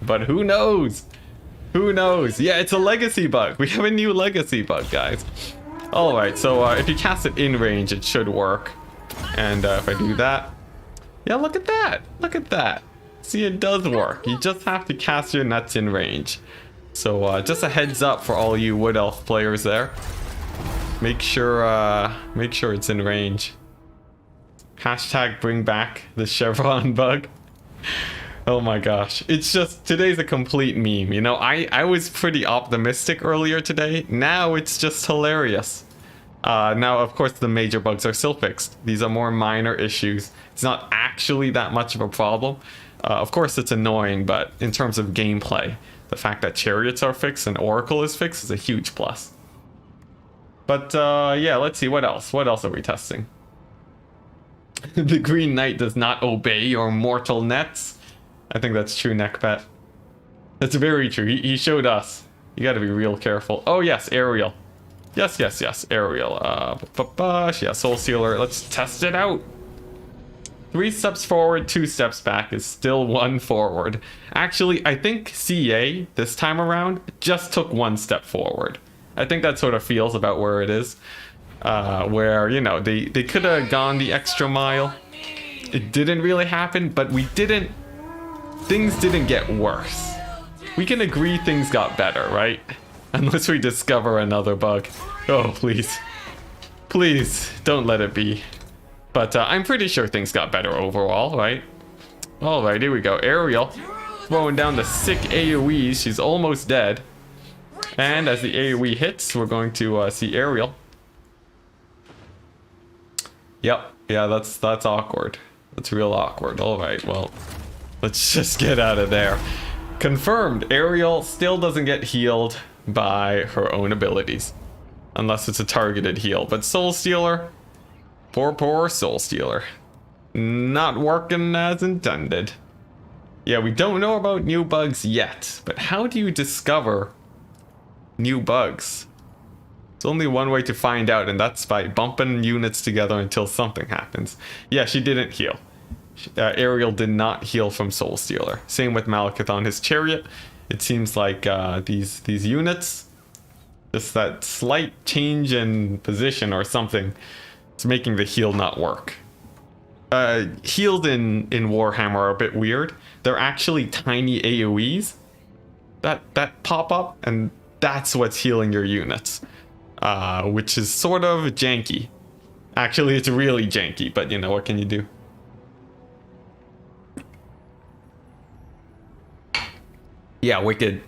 But who knows? Who knows? Yeah, it's a legacy bug. We have a new legacy bug, guys. Alright, so if you cast it in range, it should work. And if I do that... Yeah, look at that. Look at that. See, it does work. You just have to cast your nets in range. So just a heads up for all you Wood Elf players there. Make sure it's in range. Hashtag bring back the chevron bug. Oh my gosh. It's just, today's a complete meme. You know, I was pretty optimistic earlier today. Now it's just hilarious. Now, of course, the major bugs are still fixed. These are more minor issues. It's not actually that much of a problem. Of course, it's annoying, but in terms of gameplay, the fact that Chariots are fixed and Oracle is fixed is a huge plus. But, yeah, let's see. What else? What else are we testing? The Green Knight does not obey your mortal nets. I think that's true, Neckpet. That's very true. He showed us. You gotta be real careful. Oh, yes, Ariel. Yes, Ariel. Yeah, Soul Sealer. Let's test it out. 3 steps forward, 2 steps back is still 1 forward. Actually, I think CA, this time around, just took 1 step forward. I think that sort of feels about where it is. Where, you know, they could have gone the extra mile. It didn't really happen, but things didn't get worse. We can agree things got better, right? Unless we discover another bug. Oh, please. Please, don't let it be. But I'm pretty sure things got better overall, right? Alright, here we go. Ariel throwing down the sick AoEs. She's almost dead. And as the AoE hits, we're going to see Ariel. Yep, yeah, that's awkward. That's real awkward. Alright, well, let's just get out of there. Confirmed, Ariel still doesn't get healed by her own abilities. Unless it's a targeted heal. But Soul Stealer, poor Soul Stealer. Not working as intended. Yeah, we don't know about new bugs yet. But how do you discover new bugs? There's only one way to find out, and that's by bumping units together until something happens. Yeah, she didn't heal. Ariel did not heal from Soul Stealer. Same with Malekith on his Chariot. It seems like these units, just that slight change in position or something, is making the heal not work. Healed in Warhammer are a bit weird. They're actually tiny AoEs that pop up, and that's what's healing your units. Which is sort of janky. Actually, it's really janky, but you know, what can you do? Yeah, wicked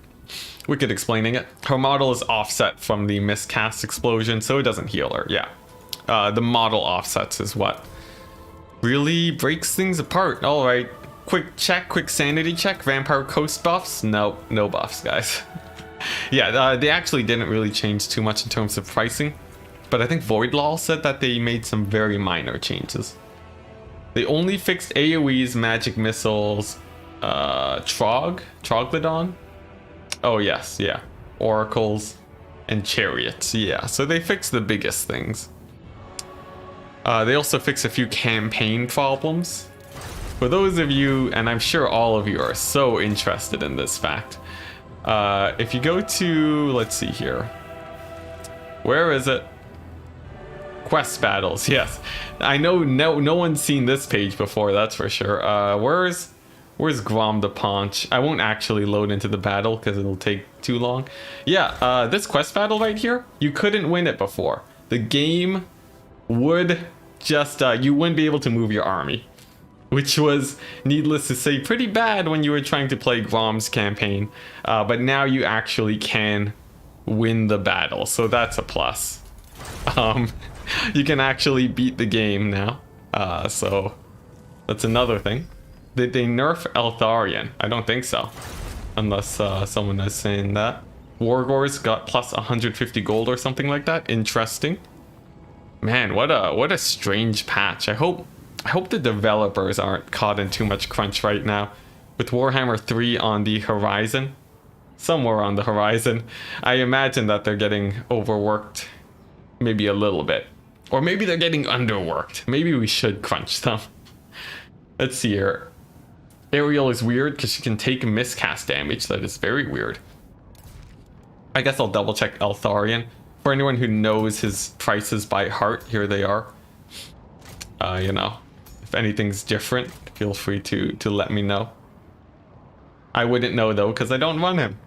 explaining it. Her model is offset from the miscast explosion, so it doesn't heal her. Yeah. The model offsets is what really breaks things apart. All right. Quick sanity check. Vampire Coast buffs? No buffs, guys. Yeah, they actually didn't really change too much in terms of pricing, but I think Voidlaw said that they made some very minor changes. They only fixed AoEs, magic missiles, Troglodon. Oh yes, yeah. Oracles and Chariots. Yeah, so they fixed the biggest things. They also fixed a few campaign problems. For those of you, and I'm sure all of you are so interested in this fact, if you go to, let's see here. Where is it? Quest battles, yes. I know no one's seen this page before, that's for sure. Where's Grom the Paunch? I won't actually load into the battle because it'll take too long. Yeah, this quest battle right here, you couldn't win it before. The game would just, you wouldn't be able to move your army. Which was, needless to say, pretty bad when you were trying to play Grom's campaign. But now you actually can win the battle, so that's a plus. You can actually beat the game now. So that's another thing. Did they nerf Eltharion? I don't think so. Unless someone is saying that. Wargors got plus 150 gold or something like that. Interesting. Man, what a strange patch. I hope the developers aren't caught in too much crunch right now. With Warhammer 3 on the horizon, somewhere on the horizon, I imagine that they're getting overworked maybe a little bit. Or maybe they're getting underworked. Maybe we should crunch them. Let's see here. Ariel is weird because she can take miscast damage. That is very weird. I guess I'll double check Eltharion. For anyone who knows his prices by heart, here they are. You know, if anything's different, feel free to let me know. I wouldn't know though, because I don't run him.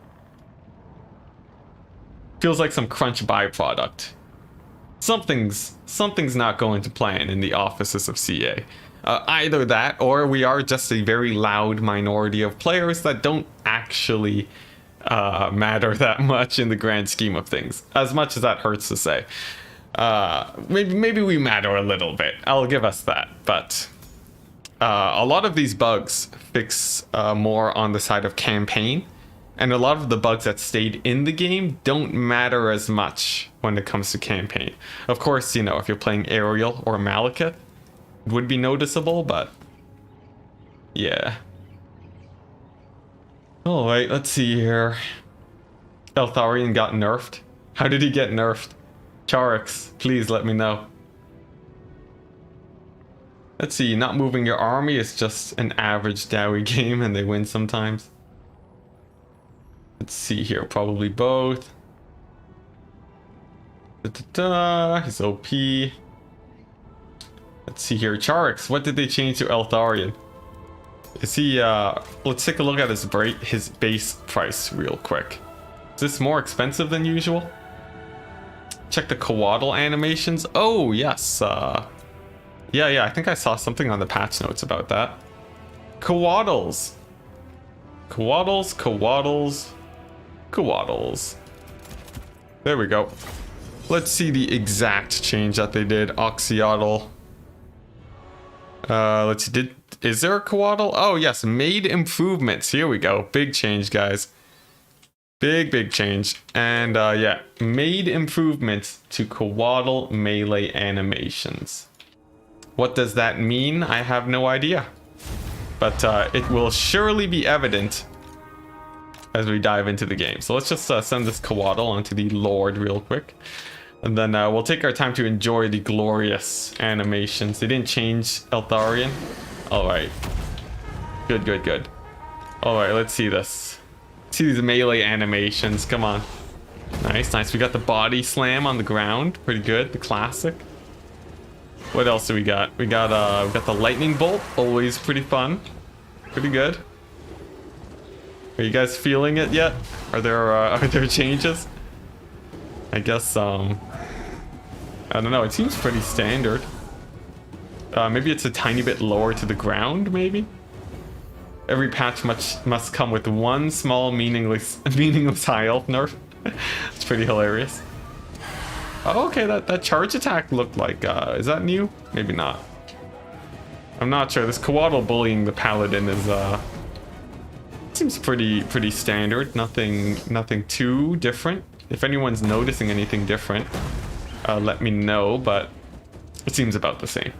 Feels like some crunch byproduct. Something's not going to plan in the offices of CA. Either that, or we are just a very loud minority of players that don't actually matter that much in the grand scheme of things. As much as that hurts to say. Maybe we matter a little bit. I'll give us that. But a lot of these bugs fix more on the side of campaign. And a lot of the bugs that stayed in the game don't matter as much when it comes to campaign. Of course, you know, if you're playing Ariel or Malekith, it would be noticeable, but yeah. Alright, let's see here. Eltharion got nerfed. How did he get nerfed? Chariots, please let me know. Let's see, not moving your army is just an average Dowie game and they win sometimes. Let's see here, probably both. He's OP. Let's see here, Chariots, what did they change to Eltharion? Is he, let's take a look at his base price real quick. Is this more expensive than usual? Check the Coatl animations. Oh, yes. Yeah, I think I saw something on the patch notes about that. Coatls. There we go. Let's see the exact change that they did. Oxyotl. Let's see, Is there a Coatl? Oh yes, made improvements. Here we go. Big change, guys. Big change. And yeah, made improvements to Coatl melee animations. What does that mean? I have no idea. But it will surely be evident as we dive into the game. So let's just send this Coatl onto the Lord real quick. And then we'll take our time to enjoy the glorious animations. They didn't change Eltharion. Alright. Good. Alright, let's see this. See these melee animations. Come on. Nice. We got the body slam on the ground. Pretty good. The classic. What else do we got? We got the lightning bolt. Always pretty fun. Pretty good. Are you guys feeling it yet? Are there changes? I guess I don't know. It seems pretty standard. Maybe it's a tiny bit lower to the ground. Maybe. Every patch must come with one small meaningless high elf nerf. It's pretty hilarious. Oh, okay, that charge attack looked like, is that new? Maybe not. I'm not sure. This Coatl bullying the paladin is, seems pretty standard. Nothing too different. If anyone's noticing anything different, let me know, but it seems about the same.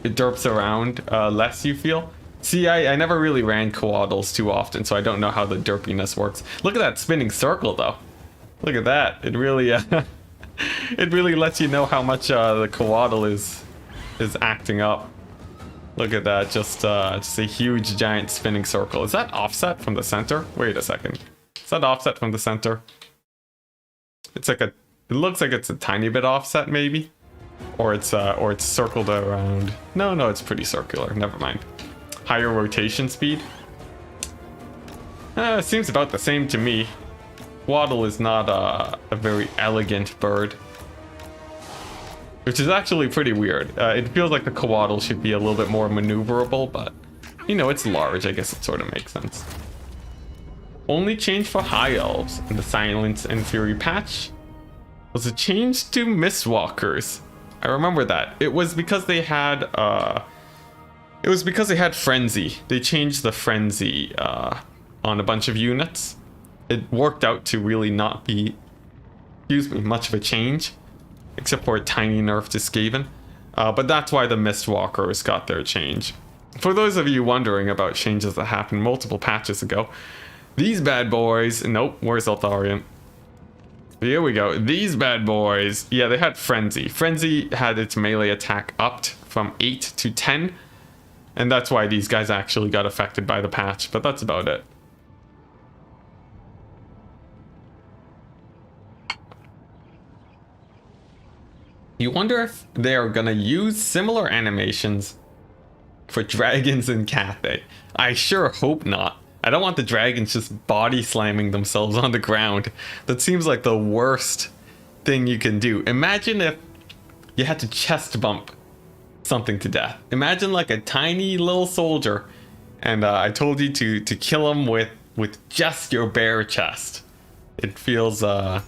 It derps around less, you feel? See, I never really ran Coatls too often, so I don't know how the derpiness works. Look at that spinning circle, though. Look at that. It really, it really lets you know how much the Coatl is acting up. Look at that. Just a huge, giant spinning circle. Is that offset from the center? Wait a second. Is that offset from the center? It's like it looks like it's a tiny bit offset, maybe, or it's circled around. No, it's pretty circular. Never mind. Higher rotation speed. Seems about the same to me. Waddle is not a very elegant bird, which is actually pretty weird. It feels like the Coatl should be a little bit more maneuverable, but you know, it's large. I guess it sort of makes sense. Only change for high elves in the Silence and Fury patch was a change to Mistwalkers. I remember that. It was because they had Frenzy. They changed the Frenzy on a bunch of units. It worked out to really not be, much of a change, except for a tiny nerf to Skaven. But that's why the Mistwalkers got their change. For those of you wondering about changes that happened multiple patches ago, these bad boys, nope, where's Eltharion? Here we go. These bad boys, yeah, they had Frenzy. Frenzy had its melee attack upped from 8 to 10. And that's why these guys actually got affected by the patch, but that's about it. You wonder if they're gonna use similar animations for dragons in Cathay. I sure hope not. I don't want the dragons just body slamming themselves on the ground. That seems like the worst thing you can do. Imagine if you had to chest bump something to death. Imagine like a tiny little soldier, and I told you to kill him with just your bare chest. It feels a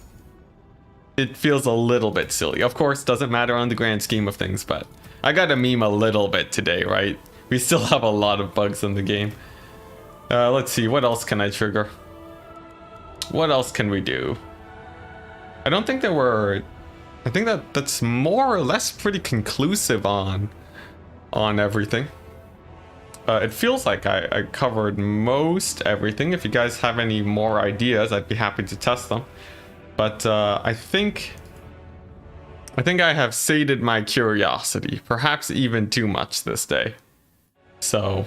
little bit silly. Of course, doesn't matter on the grand scheme of things, but I gotta meme a little bit today, right? We still have a lot of bugs in the game. Let's see, what else can I trigger? What else can we do? I don't think there were... I think that's more or less pretty conclusive on everything. It feels like I covered most everything. If you guys have any more ideas, I'd be happy to test them. But I think I have sated my curiosity, perhaps even too much this day. So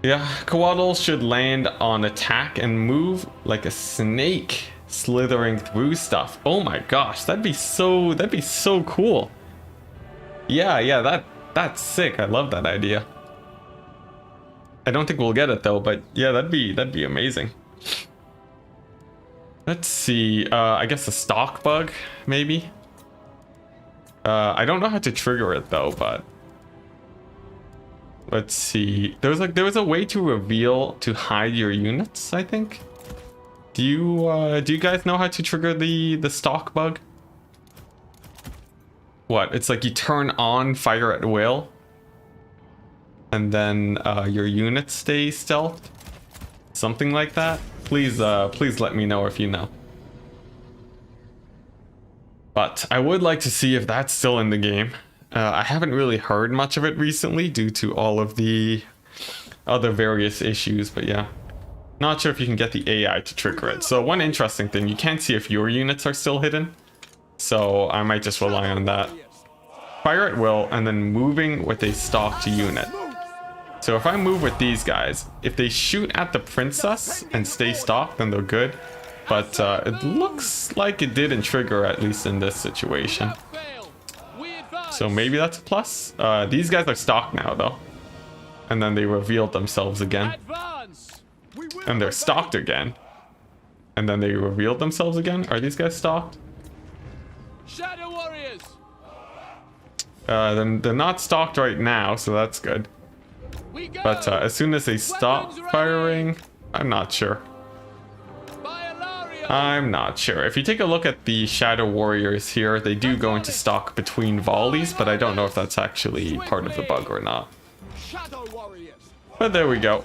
yeah, Coatl should land on attack and move like a snake, slithering through stuff. Oh my gosh, that'd be so cool. Yeah, that's sick. I love that idea. I don't think we'll get it though, but yeah, that'd be amazing. Let's see, I guess a stock bug, maybe? I don't know how to trigger it though, but... Let's see, there was a way to reveal to hide your units, I think? Do you guys know how to trigger the stock bug? What, it's like you turn on fire at will? and then your units stay stealthed. Something like that. Please let me know if you know. But I would like to see if that's still in the game. I haven't really heard much of it recently due to all of the other various issues, but yeah. Not sure if you can get the AI to trigger it. So one interesting thing, you can't see if your units are still hidden. So I might just rely on that. Fire at will, and then moving with a stalked unit. So if I move with these guys, if they shoot at the princess and stay stalked, then they're good. But it looks like it didn't trigger, at least in this situation. So maybe that's a plus. These guys are stalked now, though. And then they revealed themselves again. And they're stalked again. And then they revealed themselves again. Are these guys stalked? Shadow warriors. Then they're not stalked right now, so that's good. But as soon as they stop firing, I'm not sure. I'm not sure. If you take a look at the Shadow Warriors here, they do go into stock between volleys, but I don't know if that's actually part of the bug or not. But there we go.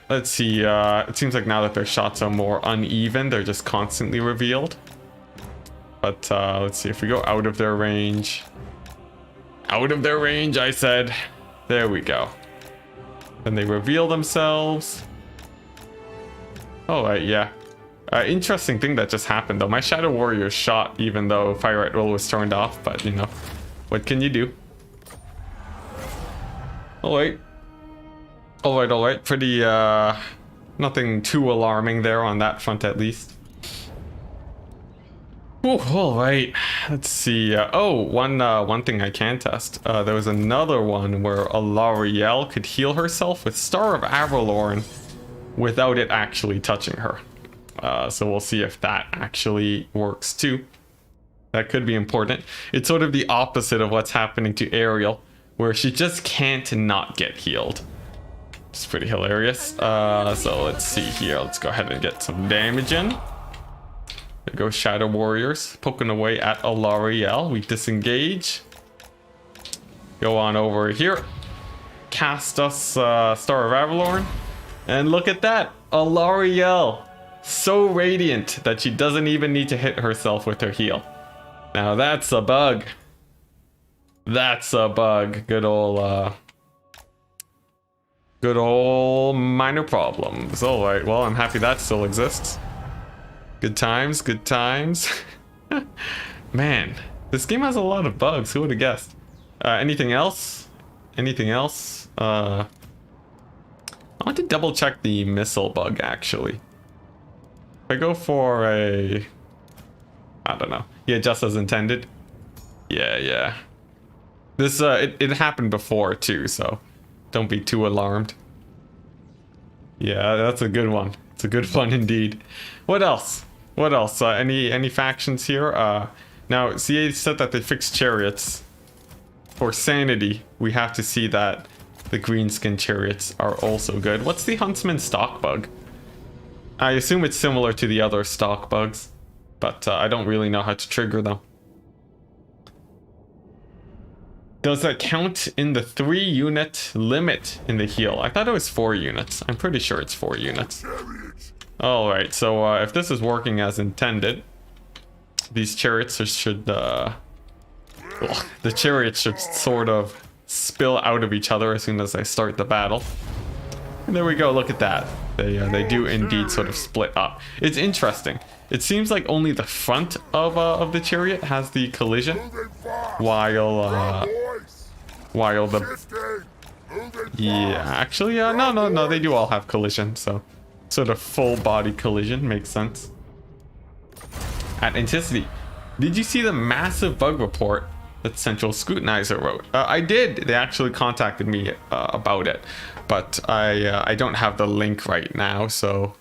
Let's see. It seems like now that their shots are more uneven, they're just constantly revealed. But let's see if we go out of their range. Out of their range, I said. There we go. And they reveal themselves. Oh, right, yeah. Interesting thing that just happened though. My Shadow Warrior shot even though fire at will was turned off, but you know, what can you do? Alright. Alright. Pretty, nothing too alarming there on that front at least. Ooh, alright. Let's see. One thing I can test. There was another one where Ariel could heal herself with Star of Avalorn without it actually touching her. So we'll see if that actually works too. That could be important. It's sort of the opposite of what's happening to Ariel, where she just can't not get healed. It's pretty hilarious. So let's see here. Let's go ahead and get some damage in. There go Shadow Warriors poking away at Ariel. We disengage. Go on over here. Cast us Star of Avalorn. And look at that. Ariel. So radiant that she doesn't even need to hit herself with her heal. Now that's a bug. That's a bug. Good old minor problems. Alright, well, I'm happy that still exists. Good times, good times. Man, this game has a lot of bugs. Who would have guessed? Anything else? Anything else? I want to double check the missile bug actually. If I go for a... I don't know. Yeah, just as intended. Yeah. This, it happened before too, so don't be too alarmed. Yeah, that's a good one. It's a good one indeed. What else? What else? Any factions here? Now, CA said that they fixed Chariots. For sanity, we have to see that the greenskin Chariots are also good. What's the Huntsman Stock Bug? I assume it's similar to the other stock bugs, but I don't really know how to trigger them. Does that count in the 3-unit limit in the heal? I thought it was 4 units. I'm pretty sure it's 4 units. Alright, so if this is working as intended, these chariots should... the chariots should sort of spill out of each other as soon as I start the battle. And there we go, look at that. They do indeed sort of split up. It's interesting. It seems like only the front of the chariot has the collision, while the... Yeah, actually, no, they do all have collision, so sort of full body collision makes sense. At Enticity, did you see the massive bug report that Central Scrutinizer wrote? I did. They actually contacted me about it, but I don't have the link right now, so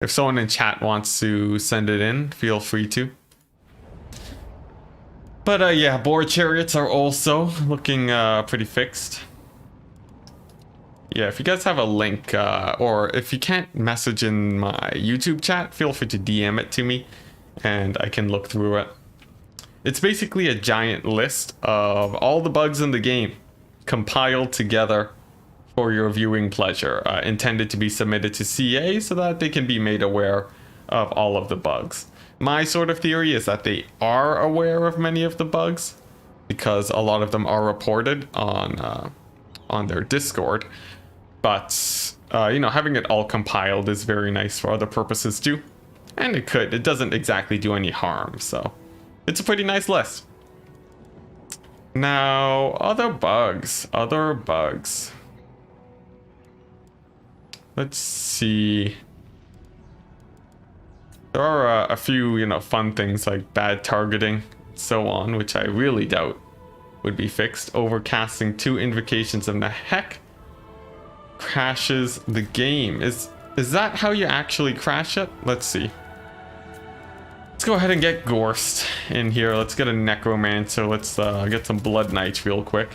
if someone in chat wants to send it in, feel free to. But yeah, board chariots are also looking pretty fixed. Yeah, if you guys have a link, or if you can't message in my YouTube chat, feel free to DM it to me, and I can look through it. It's basically a giant list of all the bugs in the game compiled together for your viewing pleasure, intended to be submitted to CA so that they can be made aware of all of the bugs. My sort of theory is that they are aware of many of the bugs because a lot of them are reported on their Discord. But you know, having it all compiled is very nice for other purposes too, and it doesn't exactly do any harm, so it's a pretty nice list. Now, other bugs. Let's see. There are a few, you know, fun things like bad targeting, so on, which I really doubt would be fixed. Overcasting 2 invocations of the heck crashes the game. Is that how you actually crash it? Let's see. Let's go ahead and get Gorst in here. Let's get a Necromancer. Let's get some Blood Knights real quick.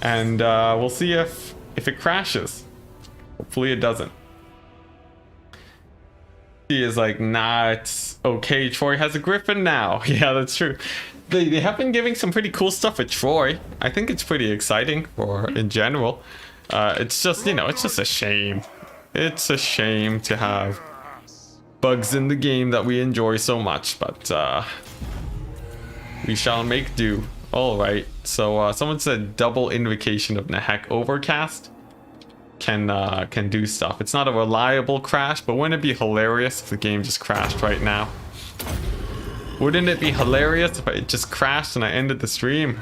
And we'll see if it crashes. Hopefully it doesn't. He is like, nah, it's okay. Troy has a Griffin now. Yeah, that's true. They have been giving some pretty cool stuff with Troy. I think it's pretty exciting in general. It's just, you know, it's just a shame. It's a shame to have bugs in the game that we enjoy so much, but we shall make do. All right, so someone said double invocation of Nahek Overcast can do stuff. It's not a reliable crash, but wouldn't it be hilarious if the game just crashed right now? Wouldn't it be hilarious if it just crashed and I ended the stream?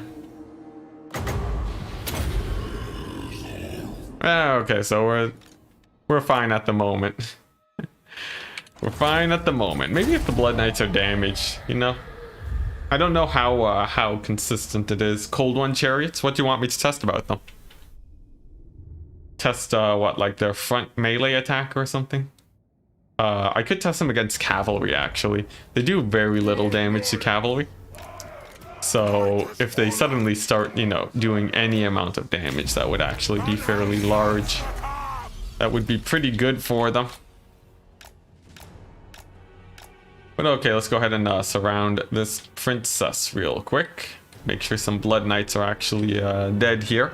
Okay, so we're fine at the moment. We're fine at the moment. Maybe if the Blood Knights are damaged, you know? I don't know how consistent it is. Cold One Chariots, what do you want me to test about them? Test what, like their front melee attack or something? I could test them against Cavalry, actually. They do very little damage to Cavalry. So if they suddenly start, you know, doing any amount of damage, that would actually be fairly large. That would be pretty good for them. But okay, let's go ahead and surround this princess real quick. Make sure some Blood Knights are actually dead here.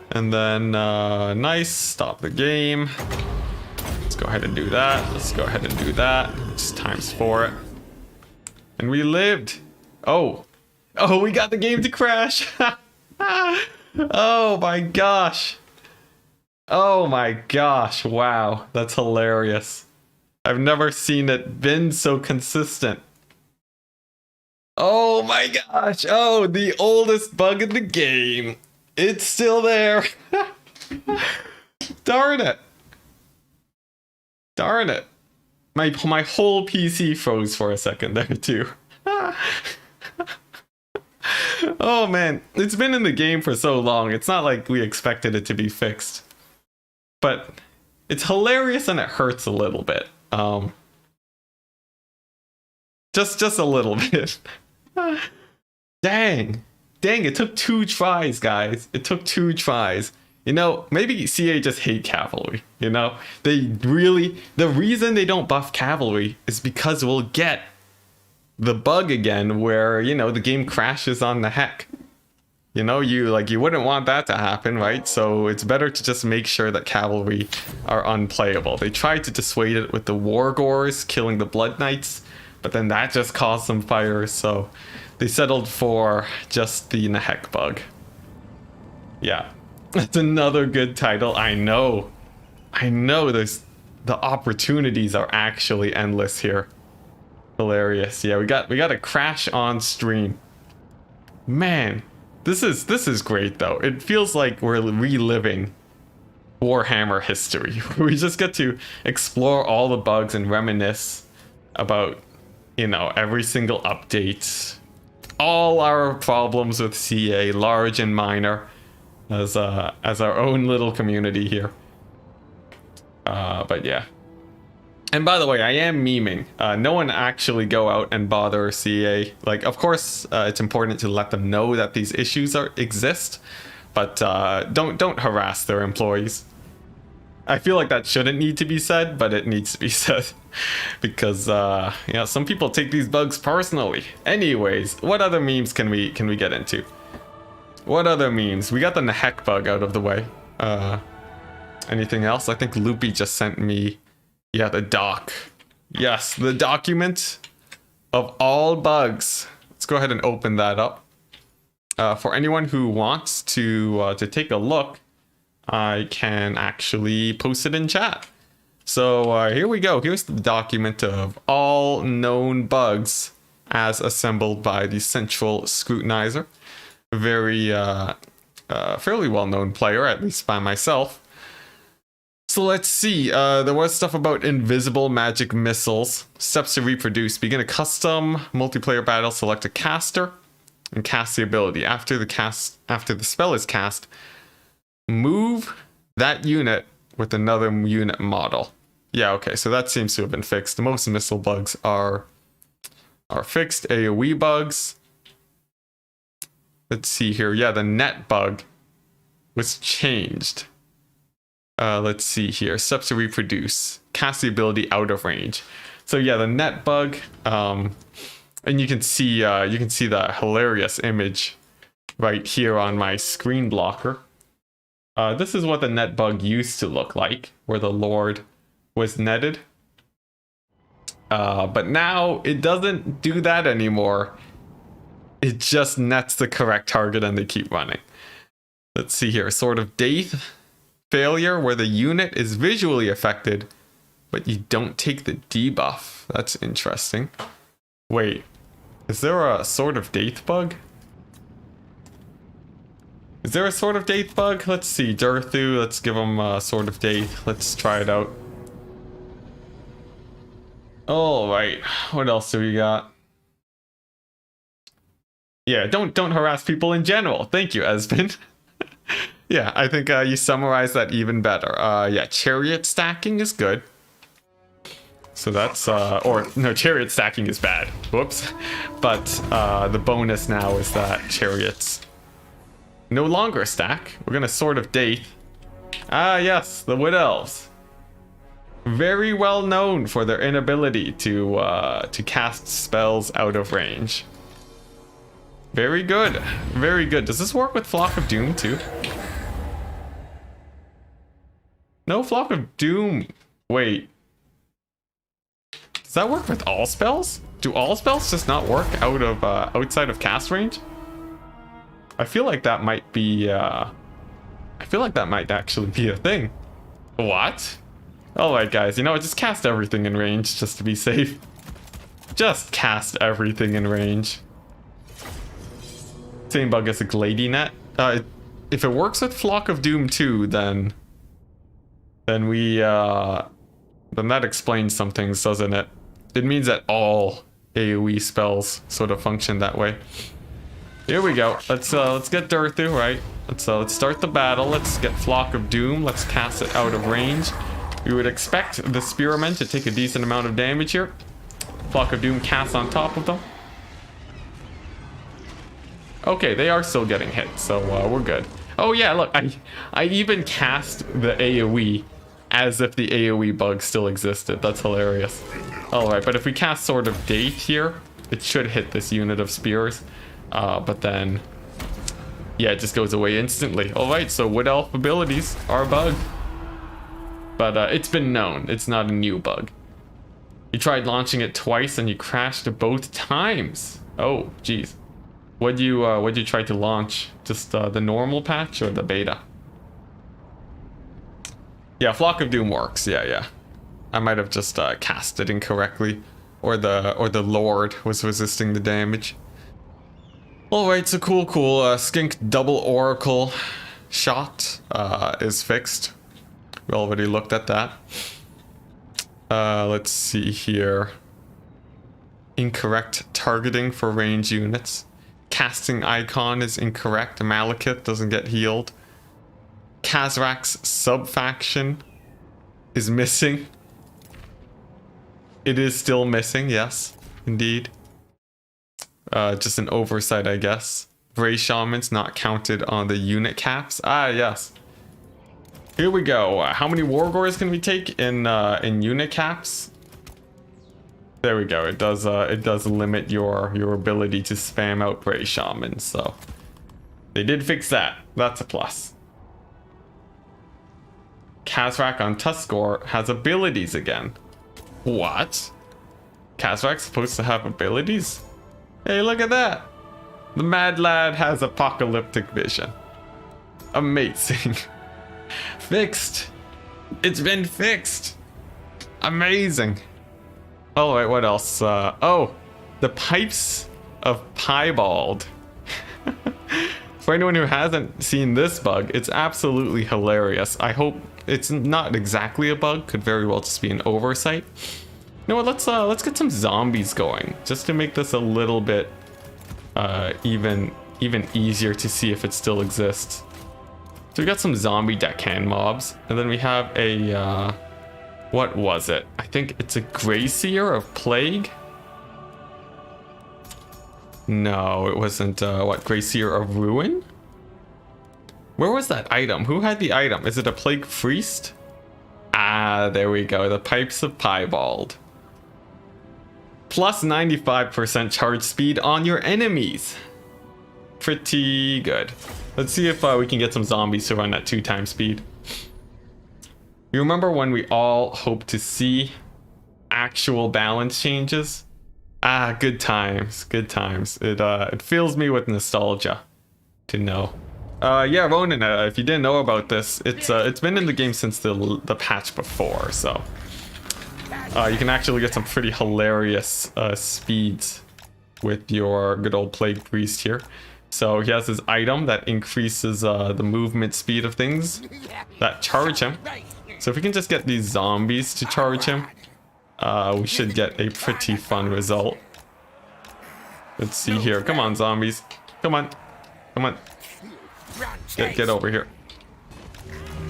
And then, nice, stop the game. Let's go ahead and do that. Let's go ahead and do that. Just times 4 it. And we lived. Oh, we got the game to crash. Oh my gosh. Oh my gosh, wow, that's hilarious. I've never seen it been so consistent. Oh my gosh, oh, the oldest bug in the game. It's still there. Darn it. Darn it. My whole PC froze for a second there too. Oh man, it's been in the game for so long. It's not like we expected it to be fixed. But it's hilarious and it hurts a little bit. Just a little bit. Dang, it took 2 tries, guys. It took 2 tries. You know, maybe CA just hate Cavalry, you know? The reason they don't buff Cavalry is because we'll get the bug again where, you know, the game crashes on the heck. You know, you wouldn't want that to happen, right? So it's better to just make sure that Cavalry are unplayable. They tried to dissuade it with the War Gores killing the Blood Knights, but then that just caused some fires, so they settled for just the Nahek bug. Yeah, that's another good title. I know the opportunities are actually endless here. Hilarious. Yeah, we got a crash on stream. Man, this is great though. It feels like we're reliving Warhammer history. We just get to explore all the bugs and reminisce about, you know, every single update, all our problems with CA, large and minor, as our own little community here. But yeah. And by the way, I am memeing. No one actually go out and bother CA. Like, of course, it's important to let them know that these issues exist, but don't harass their employees. I feel like that shouldn't need to be said, but it needs to be said because you know, some people take these bugs personally. Anyways, what other memes can we get into? What other memes? We got the Nahek bug out of the way. anything else. I think Loopy just sent me, yeah, the doc. Yes, the document of all bugs. Let's go ahead and open that up. For anyone who wants to take a look, I can actually post it in chat. So here we go. Here's the document of all known bugs as assembled by the Central Scrutinizer. A very fairly well-known player, at least by myself. So let's see. There was stuff about invisible magic missiles. Steps to reproduce. Begin a custom multiplayer battle. Select a caster and cast the ability. After the spell is cast, move that unit with another unit model. Yeah, okay, so that seems to have been fixed. Most missile bugs are fixed. AoE bugs. Let's see here. Yeah, the net bug was changed. Let's see here. Steps to reproduce. Cast the ability out of range. So yeah, the net bug. And you can see the hilarious image right here on my screen blocker. This is what the net bug used to look like, where the Lord was netted. But now it doesn't do that anymore. It just nets the correct target and they keep running. Let's see here. Sword of Death. Failure, where the unit is visually affected, but you don't take the debuff. That's interesting. Wait, is there a Sword of Death bug? Is there a Sword of Death bug? Let's see. Durthu, let's give him a Sword of Death. Let's try it out. Alright, what else do we got? Yeah, don't harass people in general. Thank you, Esben. Yeah, I think you summarized that even better. Yeah, Chariot Stacking is good. So that's, or no, Chariot Stacking is bad. Whoops. But the bonus now is that Chariots no longer stack. We're gonna Sword of Death. Ah, yes, the Wood Elves. Very well known for their inability to cast spells out of range. Very good. Very good. Does this work with Flock of Doom too? No, Flock of Doom. Wait. Does that work with all spells? Do all spells just not work out of outside of cast range? I feel like that might be I feel like that might actually be a thing. What? Alright guys, you know what, just cast everything in range just to be safe. Just cast everything in range. Same bug as a Glady Net. If it works with Flock of Doom too, then that explains some things, doesn't it? It means that all AoE spells sort of function that way. Here we go. Let's get Durthu, right? Let's start the battle. Let's get Flock of Doom. Let's cast it out of range. We would expect the Spearmen to take a decent amount of damage here. Flock of Doom casts on top of them. Okay, they are still getting hit, so we're good. Oh yeah, look, I even cast the AoE as if the AoE bug still existed. That's hilarious. Alright, but if we cast Sword of Death here, it should hit this unit of spears. But then, yeah, it just goes away instantly. Alright, so Wood Elf abilities are a bug. But it's been known. It's not a new bug. You tried launching it twice and you crashed both times. Oh, jeez. What'd you try to launch? Just the normal patch or the beta? Yeah, Flock of Doom works. Yeah. I might have just cast it incorrectly, or the Lord was resisting the damage. All right, so cool. Skink double Oracle shot is fixed. We already looked at that. Let's see here. Incorrect targeting for range units. Casting icon is incorrect. Malekith doesn't get healed. Kazrak's subfaction is missing. It is still missing, yes, indeed. Just an oversight, I guess. Grey Shaman's not counted on the unit caps. Ah, yes. Here we go. How many Wargores can we take in unit caps? There we go. It does limit your ability to spam out Grey Shamans, so they did fix that. That's a plus. Kazrak on Tuskor has abilities again. What? Kazrak's supposed to have abilities? Hey, look at that. The Mad Lad has apocalyptic vision. Amazing. Fixed. It's been fixed. Amazing. Oh, wait, what else? Oh, the Pipes of Piebald. For anyone who hasn't seen this bug, it's absolutely hilarious. I hope it's not exactly a bug, could very well just be an oversight. You know what, let's get some zombies going, just to make this a little bit even easier to see if it still exists. So we got some zombie deckhand mobs, and then we have a what was it? I think it's a Gracier of Plague? No, it wasn't, what, Gracier of Ruin? Where was that item? Who had the item? Is it a Plague Priest? Ah, there we go, the Pipes of Piebald. Plus 95% charge speed on your enemies. Pretty good. Let's see if we can get some zombies to run at 2x speed. You remember when we all hoped to see actual balance changes? Ah, good times, good times. It fills me with nostalgia to know. Yeah, Ronan, if you didn't know about this, it's been in the game since the patch before, so you can actually get some pretty hilarious speeds with your good old Plague Priest here. So he has his item that increases the movement speed of things that charge him. So if we can just get these zombies to charge him, we should get a pretty fun result. Let's see here. Come on, zombies. Come on. Come on. Get over here.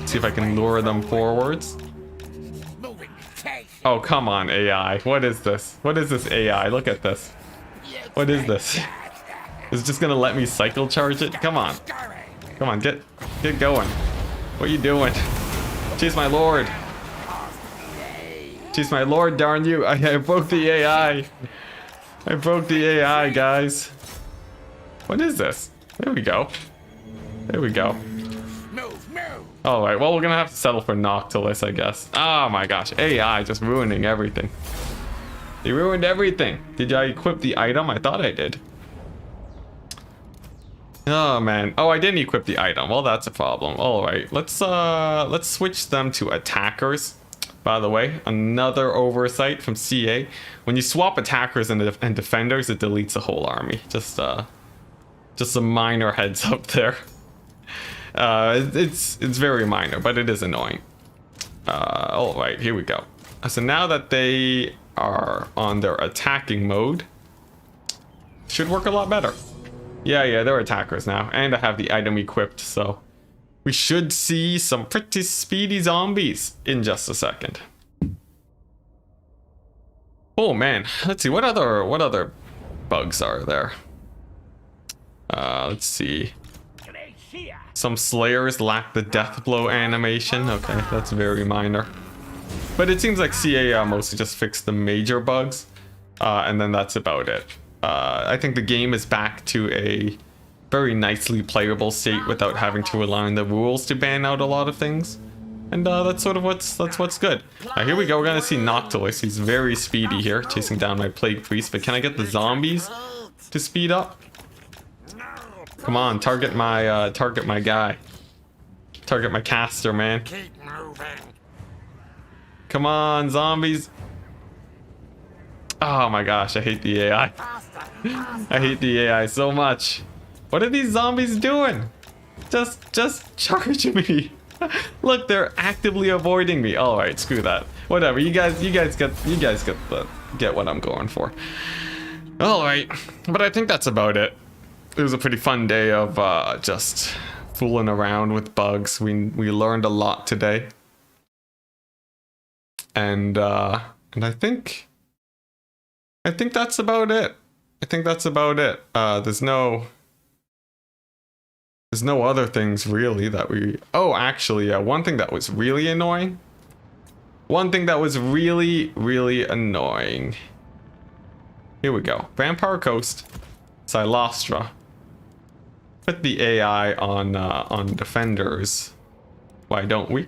See if I can lure them forwards. Oh, come on, AI. What is this? What is this AI? Look at this. What is this? Is it just gonna let me cycle charge it? Come on. Come on, get going. What are you doing? Chase my lord. Chase my lord, darn you. I broke the AI. I broke the AI, guys. What is this? There we go. There we go. Alright, well, we're gonna have to settle for Noctualis, I guess. Oh my gosh, AI just ruining everything. They ruined everything. Did I equip the item? I thought I did. Oh man. Oh, I didn't equip the item. Well, that's a problem. Alright, let's switch them to attackers. By the way, another oversight from CA. When you swap attackers and defenders, it deletes the whole army. Just a minor heads up there. It's very minor, but it is annoying. All right, here we go. So now that they are on their attacking mode, should work a lot better. Yeah, they're attackers now, and I have the item equipped, so we should see some pretty speedy zombies in just a second. Oh man, let's see, what other bugs are there? Let's see. Some slayers lack the death blow animation. Okay, that's very minor. But it seems like CA mostly just fixed the major bugs, and then that's about it. I think the game is back to a very nicely playable state without having to rely on the rules to ban out a lot of things. And that's sort of what's good. Here we go, we're gonna see Noctualis. He's very speedy here, chasing down my Plague Priest, but can I get the zombies to speed up? Come on, target my guy. Target my caster, man. Come on, zombies. Oh my gosh, I hate the AI. I hate the AI so much. What are these zombies doing? Just charge me. Look, they're actively avoiding me. All right, screw that. Whatever. You guys get what I'm going for. All right, but I think that's about it. It was a pretty fun day of just fooling around with bugs. We learned a lot today, and I think that's about it. I think that's about it. There's no other things really that we... Oh, actually, one thing that was really annoying. One thing that was really, really annoying. Here we go. Vampire Coast, Silostra. Put the AI on defenders. Why don't we?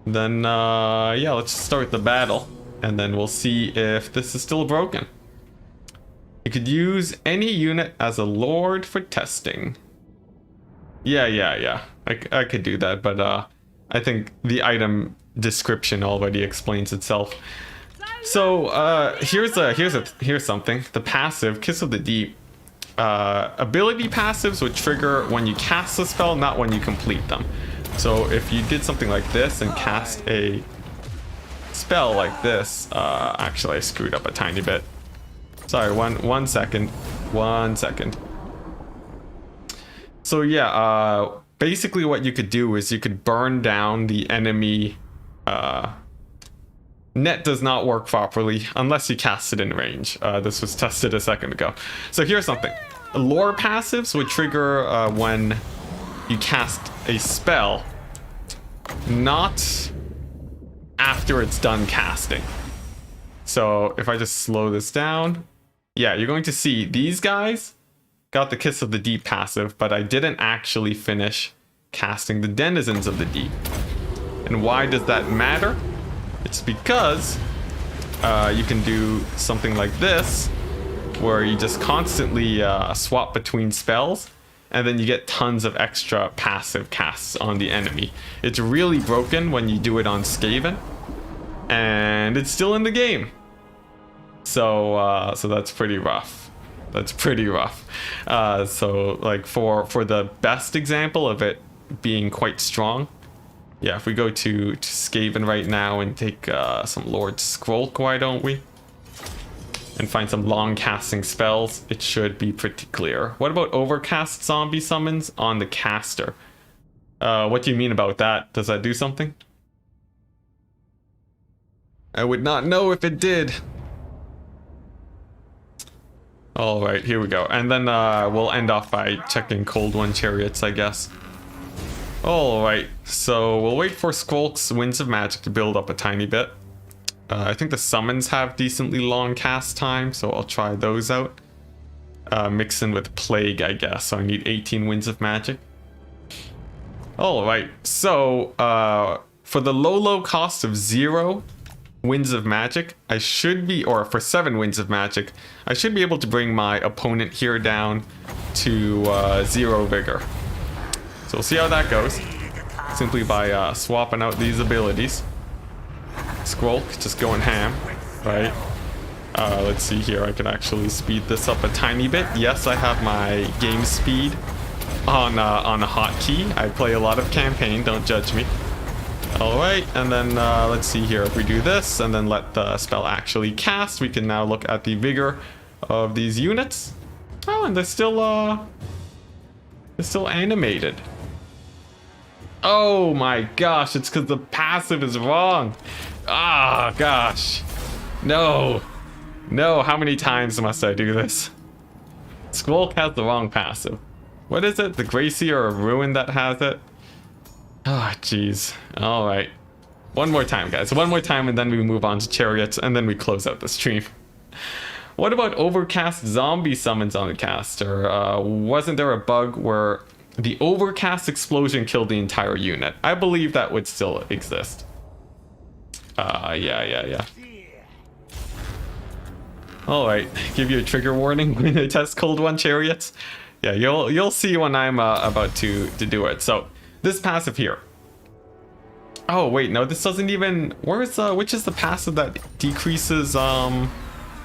Then, yeah, let's start the battle. And then we'll see if this is still broken. You could use any unit as a lord for testing. Yeah. I could do that, but I think the item description already explains itself. So here's something. The passive, Kiss of the Deep. Ability passives would trigger when you cast a spell, not when you complete them. So if you did something like this and cast a spell like this, actually I screwed up a tiny bit. Sorry, one second. So yeah, basically what you could do is you could burn down the enemy. Net does not work properly unless you cast it in range. This was tested a second ago. So here's something. Lore passives would trigger when you cast a spell, not after it's done casting. So if I just slow this down, yeah, you're going to see these guys got the Kiss of the Deep passive, but I didn't actually finish casting the Denizens of the Deep. And why does that matter? It's because you can do something like this, where you just constantly swap between spells, and then you get tons of extra passive casts on the enemy. It's really broken when you do it on Skaven, and it's still in the game. So that's pretty rough. So like for the best example of it being quite strong, yeah, if we go to Skaven right now and take some Lord Skrolk, why don't we? And find some long casting spells, it should be pretty clear. What about overcast zombie summons on the caster? What do you mean about that? Does that do something? I would not know if it did. Alright, here we go. And then we'll end off by checking Cold One Chariots, I guess. Alright, so we'll wait for Skrolk's Winds of Magic to build up a tiny bit. I think the summons have decently long cast time, so I'll try those out. Mix in with Plague, I guess, so I need 18 Winds of Magic. Alright, so for the low cost of 0 Winds of Magic, I should be, or for 7 Winds of Magic, I should be able to bring my opponent here down to 0 Vigor. So we'll see how that goes, simply by swapping out these abilities. Skrolk just going ham, right? Let's see here, I can actually speed this up a tiny bit. Yes, I have my game speed on a hotkey. I play a lot of campaign, don't judge me. Alright, and then let's see here, if we do this and then let the spell actually cast, we can now look at the vigor of these units. Oh, and they're still animated. Oh my gosh, it's because the passive is wrong. Ah, gosh. No, how many times must I do this? Skrolk has the wrong passive. What is it? The Gracier of Ruin that has it? Ah, jeez. Alright. One more time, guys. One more time, and then we move on to Chariots, and then we close out the stream. What about overcast zombie summons on the caster? Wasn't there a bug where the overcast explosion killed the entire unit? I believe that would still exist. Yeah. Alright, give you a trigger warning when I test Cold One Chariots. Yeah, you'll see when I'm about to do it. So, this passive here. Oh, wait, no, this doesn't even... which is the passive that decreases,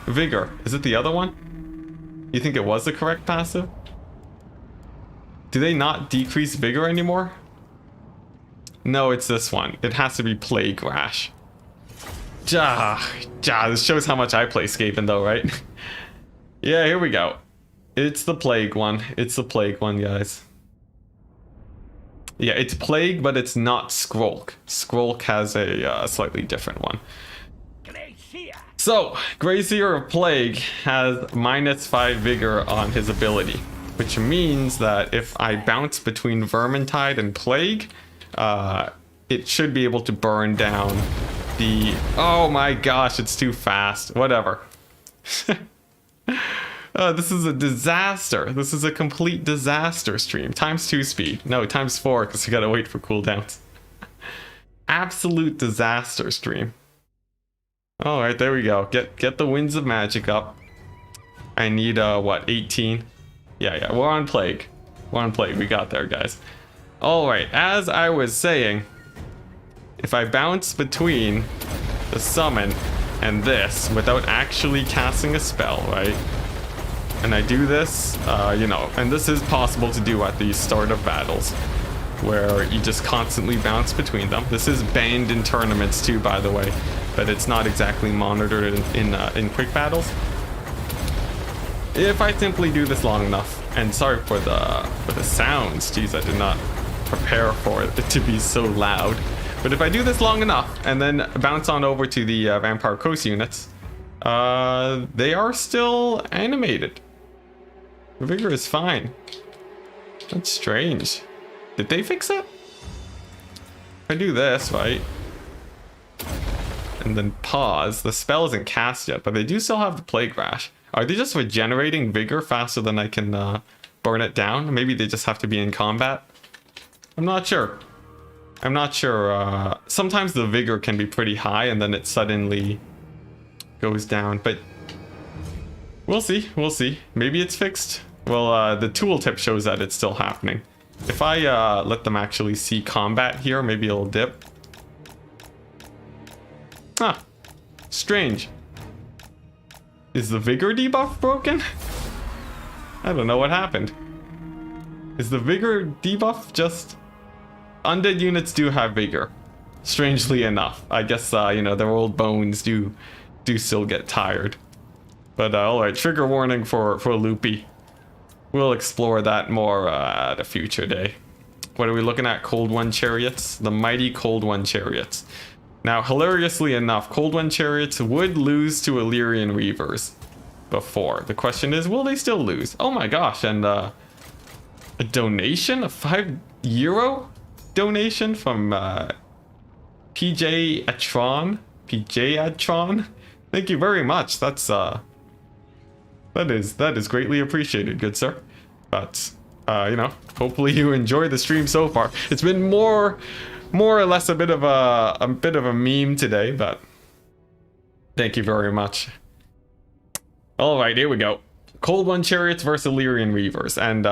vigor? Is it the other one? You think it was the correct passive? Do they not decrease vigor anymore? No, it's this one. It has to be Plague Rash. This shows how much I play Skaven though, right? Yeah, here we go. It's the Plague one. It's the Plague one, guys. Yeah, it's Plague, but it's not Skrolk. Skrolk has a slightly different one. So, Gracier of Plague has -5 vigor on his ability, which means that if I bounce between Vermintide and Plague, it should be able to burn down the... Oh my gosh, it's too fast. Whatever. This is a disaster. This is a complete disaster stream. ×2 speed. No, ×4, because you gotta wait for cooldowns. absolute disaster stream. All right, there we go. Get the Winds of Magic up. I need what, 18? Yeah, we're on Plague. We're on Plague. We got there, guys. All right, as I was saying, if I bounce between the summon and this without actually casting a spell, right? And I do this, you know, and this is possible to do at the start of battles, where you just constantly bounce between them. This is banned in tournaments too, by the way, but it's not exactly monitored in quick battles. If I simply do this long enough, and sorry for the sounds, geez, I did not prepare for it to be so loud. But if I do this long enough and then bounce on over to the Vampire Coast units, they are still animated. Vigor is fine. That's strange. Did they fix it? If I do this, right? And then pause. The spell isn't cast yet, but they do still have the Plague Rash. Are they just regenerating Vigor faster than I can burn it down? Maybe they just have to be in combat? I'm not sure. I'm not sure. Sometimes the Vigor can be pretty high and then it suddenly goes down, but we'll see. We'll see. Maybe it's fixed. Well, the tooltip shows that it's still happening. If I let them actually see combat here, maybe it'll dip. Huh. Strange. Is the Vigor debuff broken? I don't know what happened. Is the Vigor debuff just... Undead units do have Vigor, strangely enough. I guess, you know, their old bones do still get tired. But, alright, trigger warning for Loopy. We'll explore that more at a future day. What are we looking at? Cold One Chariots? The mighty Cold One Chariots. Now, hilariously enough, Cold One Chariots would lose to Illyrian Reavers before. The question is, will they still lose? Oh my gosh, and a donation? A €5 donation from PJ Atron? PJ Atron? Thank you very much. That's that is greatly appreciated, good sir. But you know, hopefully you enjoy the stream so far. It's been more or less a bit of a meme today, but thank you very much. All right, here we go. Cold One Chariots versus Illyrian Reavers, and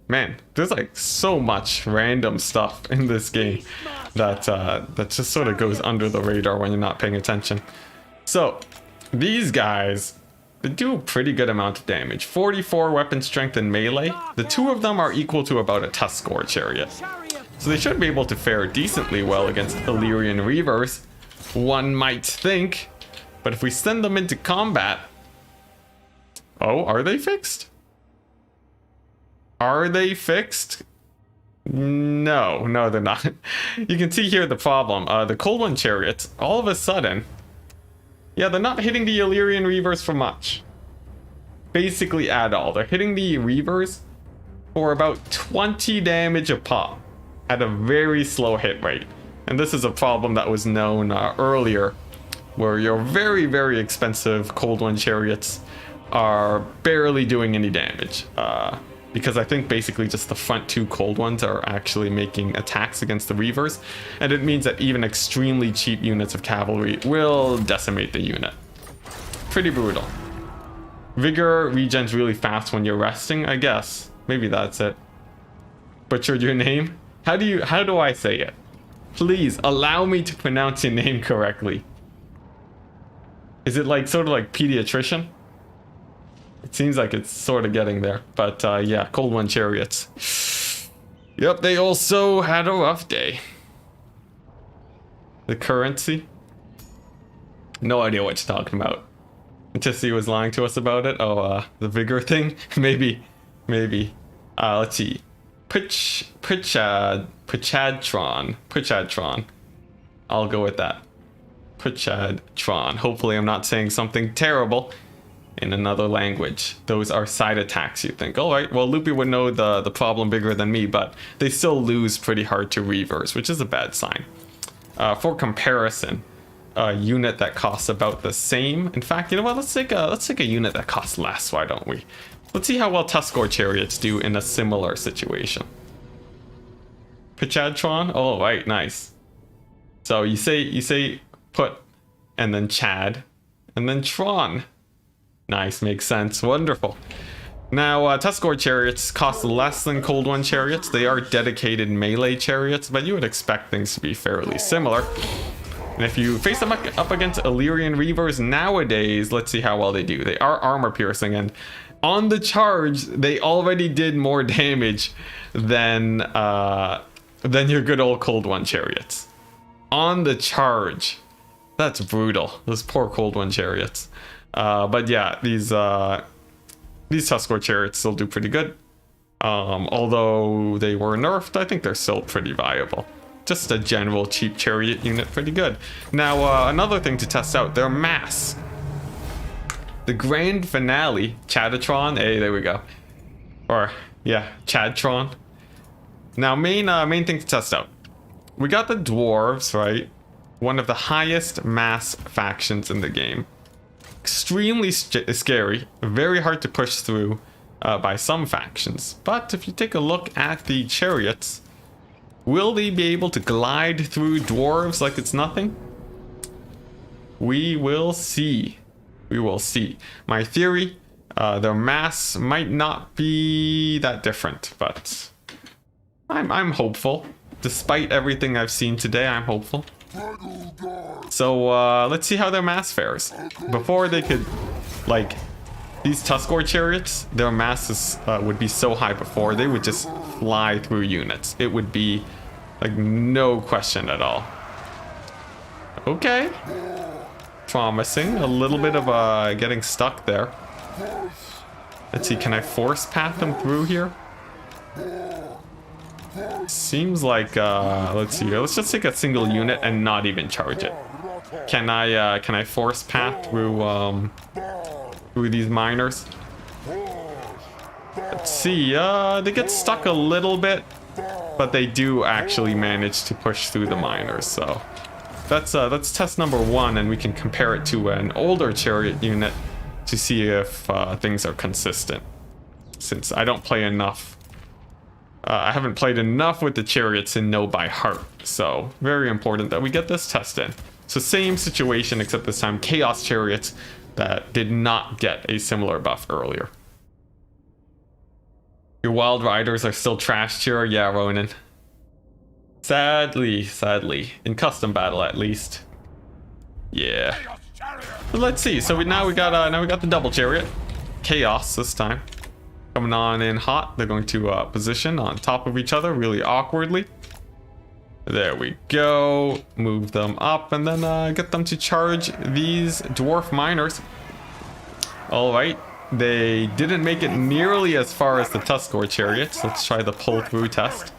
man, there's like so much random stuff in this game that that just sort of goes under the radar when you're not paying attention. So these guys, they do a pretty good amount of damage. 44 weapon strength in melee. The two of them are equal to about a Tuskor chariot. So they should be able to fare decently well against Illyrian Reavers, one might think. But if we send them into combat... Oh, are they fixed? Are they fixed? No, they're not. You can see here the problem. The Cold One Chariots, all of a sudden... Yeah, they're not hitting the Illyrian Reavers for much. Basically at all. They're hitting the Reavers for about 20 damage a pop at a very slow hit rate. And this is a problem that was known earlier, where your very, very expensive Cold One Chariots are barely doing any damage. Because I think basically just the front two Cold Ones are actually making attacks against the Reavers, and it means that even extremely cheap units of cavalry will decimate the unit. Pretty brutal. Vigor regens really fast when you're resting, I guess. Maybe that's it. Butchered your name? How do I say it? Please allow me to pronounce your name correctly. Is it like sort of like pediatrician? It seems like it's sort of getting there, but yeah, Cold One Chariots. Yep, they also had a rough day. The currency? No idea what you're talking about. Enticity was lying to us about it. Oh, the Vigor thing? Maybe. Let's see. Pritchadtron. I'll go with that. Pritchadtron. Hopefully I'm not saying something terrible in another language. Those are side attacks, you think. Alright, well, Loopy would know the problem bigger than me, but they still lose pretty hard to Reavers, which is a bad sign. For comparison, a unit that costs about the same. In fact, you know what? Let's take a unit that costs less, why don't we? Let's see how well Tuskor Chariots do in a similar situation. Pachadtron? Oh, right, nice. So you say put, and then Chad, and then Tron. Nice, makes sense. Wonderful. Now, Tuskor chariots cost less than Cold One chariots. They are dedicated melee chariots, but you would expect things to be fairly similar. And if you face them up against Illyrian Reavers nowadays, let's see how well they do. They are armor piercing, and on the charge, they already did more damage than your good old Cold One chariots. On the charge. That's brutal. Those poor Cold One chariots. But yeah, these Tuskor chariots still do pretty good. Although they were nerfed, I think they're still pretty viable. Just a general cheap chariot unit, pretty good. Now, another thing to test out, their mass. The grand finale, Chadatron, hey, there we go. Or, yeah, Chadtron. Now, main thing to test out. We got the Dwarves, right? One of the highest mass factions in the game. Extremely scary, very hard to push through by some factions. But if you take a look at the Chariots, will they be able to glide through Dwarves like it's nothing? We will see. We will see. My theory, their mass might not be that different, but I'm hopeful. Despite everything I've seen today, I'm hopeful. So let's see how their mass fares. Before they could, like, these Tuskor chariots, their masses would be so high before, they would just fly through units. It would be, like, no question at all. Okay. Promising. A little bit of getting stuck there. Let's see, can I force path them through here? Seems like, let's see here. Let's just take a single unit and not even charge it. Can I force path through these miners? Let's see, they get stuck a little bit, but they do actually manage to push through the miners, so that's test number one, and we can compare it to an older chariot unit to see if things are consistent, since I don't play enough. I haven't played enough with the chariots to know by heart, so very important that we get this test in. So same situation, except this time Chaos chariots that did not get a similar buff earlier. Your Wild Riders are still trash tier, yeah, Ronan. Sadly, in custom battle at least. Yeah. But let's see. So now we got the double chariot, Chaos this time. Coming on in hot. They're going to position on top of each other really awkwardly. There we go. Move them up and then get them to charge these dwarf miners. All right. They didn't make it nearly as far as the Tuskor chariots. Let's try the pull through test.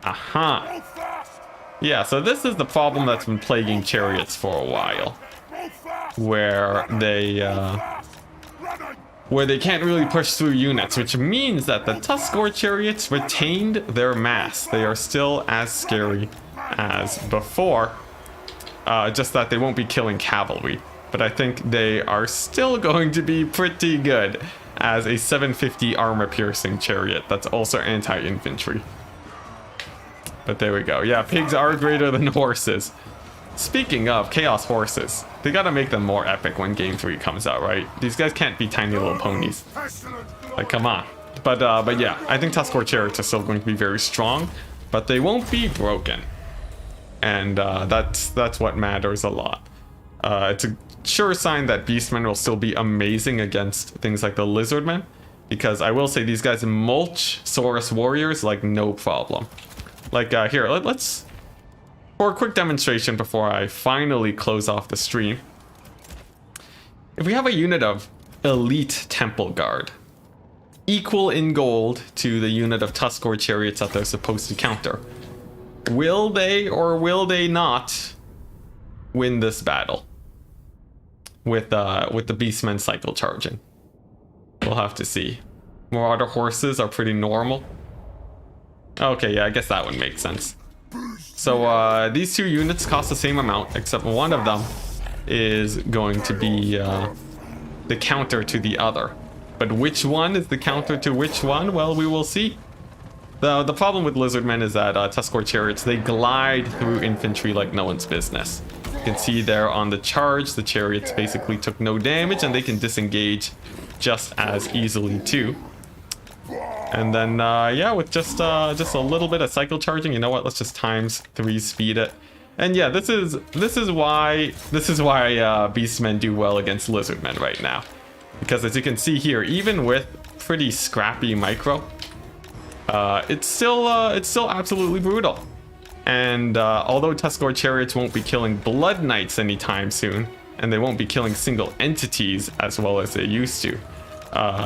Aha. Yeah, so this is the problem that's been plaguing chariots for a while. Where they can't really push through units, which means that the Tuskor chariots retained their mass. They are still as scary as before, just that they won't be killing cavalry. But I think they are still going to be pretty good as a 750 armor piercing chariot that's also anti-infantry. But there we go. Yeah, pigs are greater than horses. Speaking of Chaos horses, they gotta make them more epic when Game 3 comes out, right? These guys can't be tiny little ponies. Like, come on. But yeah, I think Tuskor chariots are still going to be very strong, but they won't be broken. And that's what matters a lot. It's a sure sign that Beastmen will still be amazing against things like the Lizardmen, because I will say these guys mulch Saurus warriors like no problem. Like, here, let's... For a quick demonstration before I finally close off the stream. If we have a unit of elite Temple Guard, equal in gold to the unit of Tuskor chariots that they're supposed to counter, will they or will they not win this battle with the Beastmen cycle charging? We'll have to see. Marauder horses are pretty normal. Okay, yeah, I guess that would make sense. So these two units cost the same amount, except one of them is going to be the counter to the other. But which one is the counter to which one? Well, we will see. The problem with Lizardmen is that Tuskor Chariots, they glide through infantry like no one's business. You can see there on the charge, the Chariots basically took no damage and they can disengage just as easily too. And then, yeah, with just a little bit of cycle charging, you know what? Let's just times 3 speed it. And yeah, this is why Beastmen do well against Lizardmen right now, because as you can see here, even with pretty scrappy micro, it's still absolutely brutal. And although Tuskor Chariots won't be killing Blood Knights anytime soon, and they won't be killing single entities as well as they used to,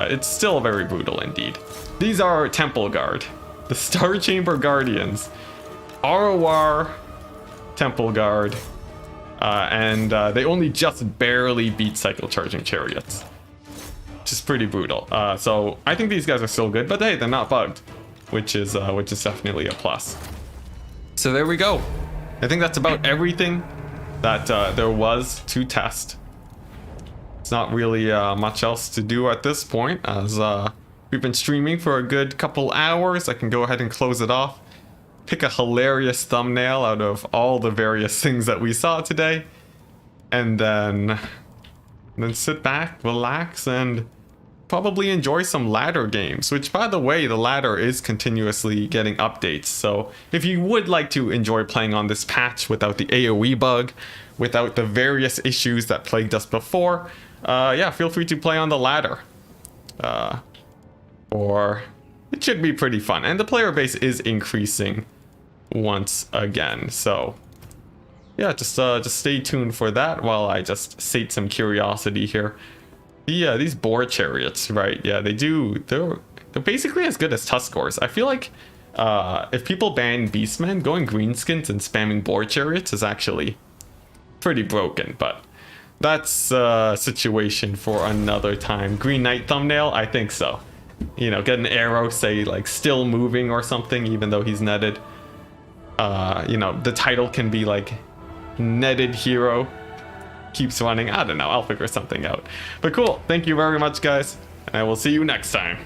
it's still very brutal indeed. These are Temple Guard, the Star Chamber Guardians, ROR Temple Guard, and they only just barely beat Cycle Charging Chariots, which is pretty brutal. So I think these guys are still good, but hey, they're not bugged, which is definitely a plus. So there we go. I think that's about everything that there was to test. It's not really much else to do at this point, as we've been streaming for a good couple hours. I can go ahead and close it off. Pick a hilarious thumbnail out of all the various things that we saw today, and then sit back, relax, and probably enjoy some ladder games, which, by the way, the ladder is continuously getting updates. So if you would like to enjoy playing on this patch without the AoE bug, without the various issues that plagued us before, yeah, feel free to play on the ladder. Or it should be pretty fun, and the player base is increasing once again. So yeah, just stay tuned for that while I just sate some curiosity here. Yeah, these boar chariots, right? Yeah, they're basically as good as Tuskors. I feel like if people ban Beastmen, going greenskins and spamming boar chariots is actually pretty broken, but that's a situation for another time. Green Knight thumbnail, I think so. You know, get an arrow, say like still moving or something, even though he's netted. You know, the title can be like netted hero keeps running. I don't know, I'll figure something out. But cool, thank you very much, guys, and I will see you next time.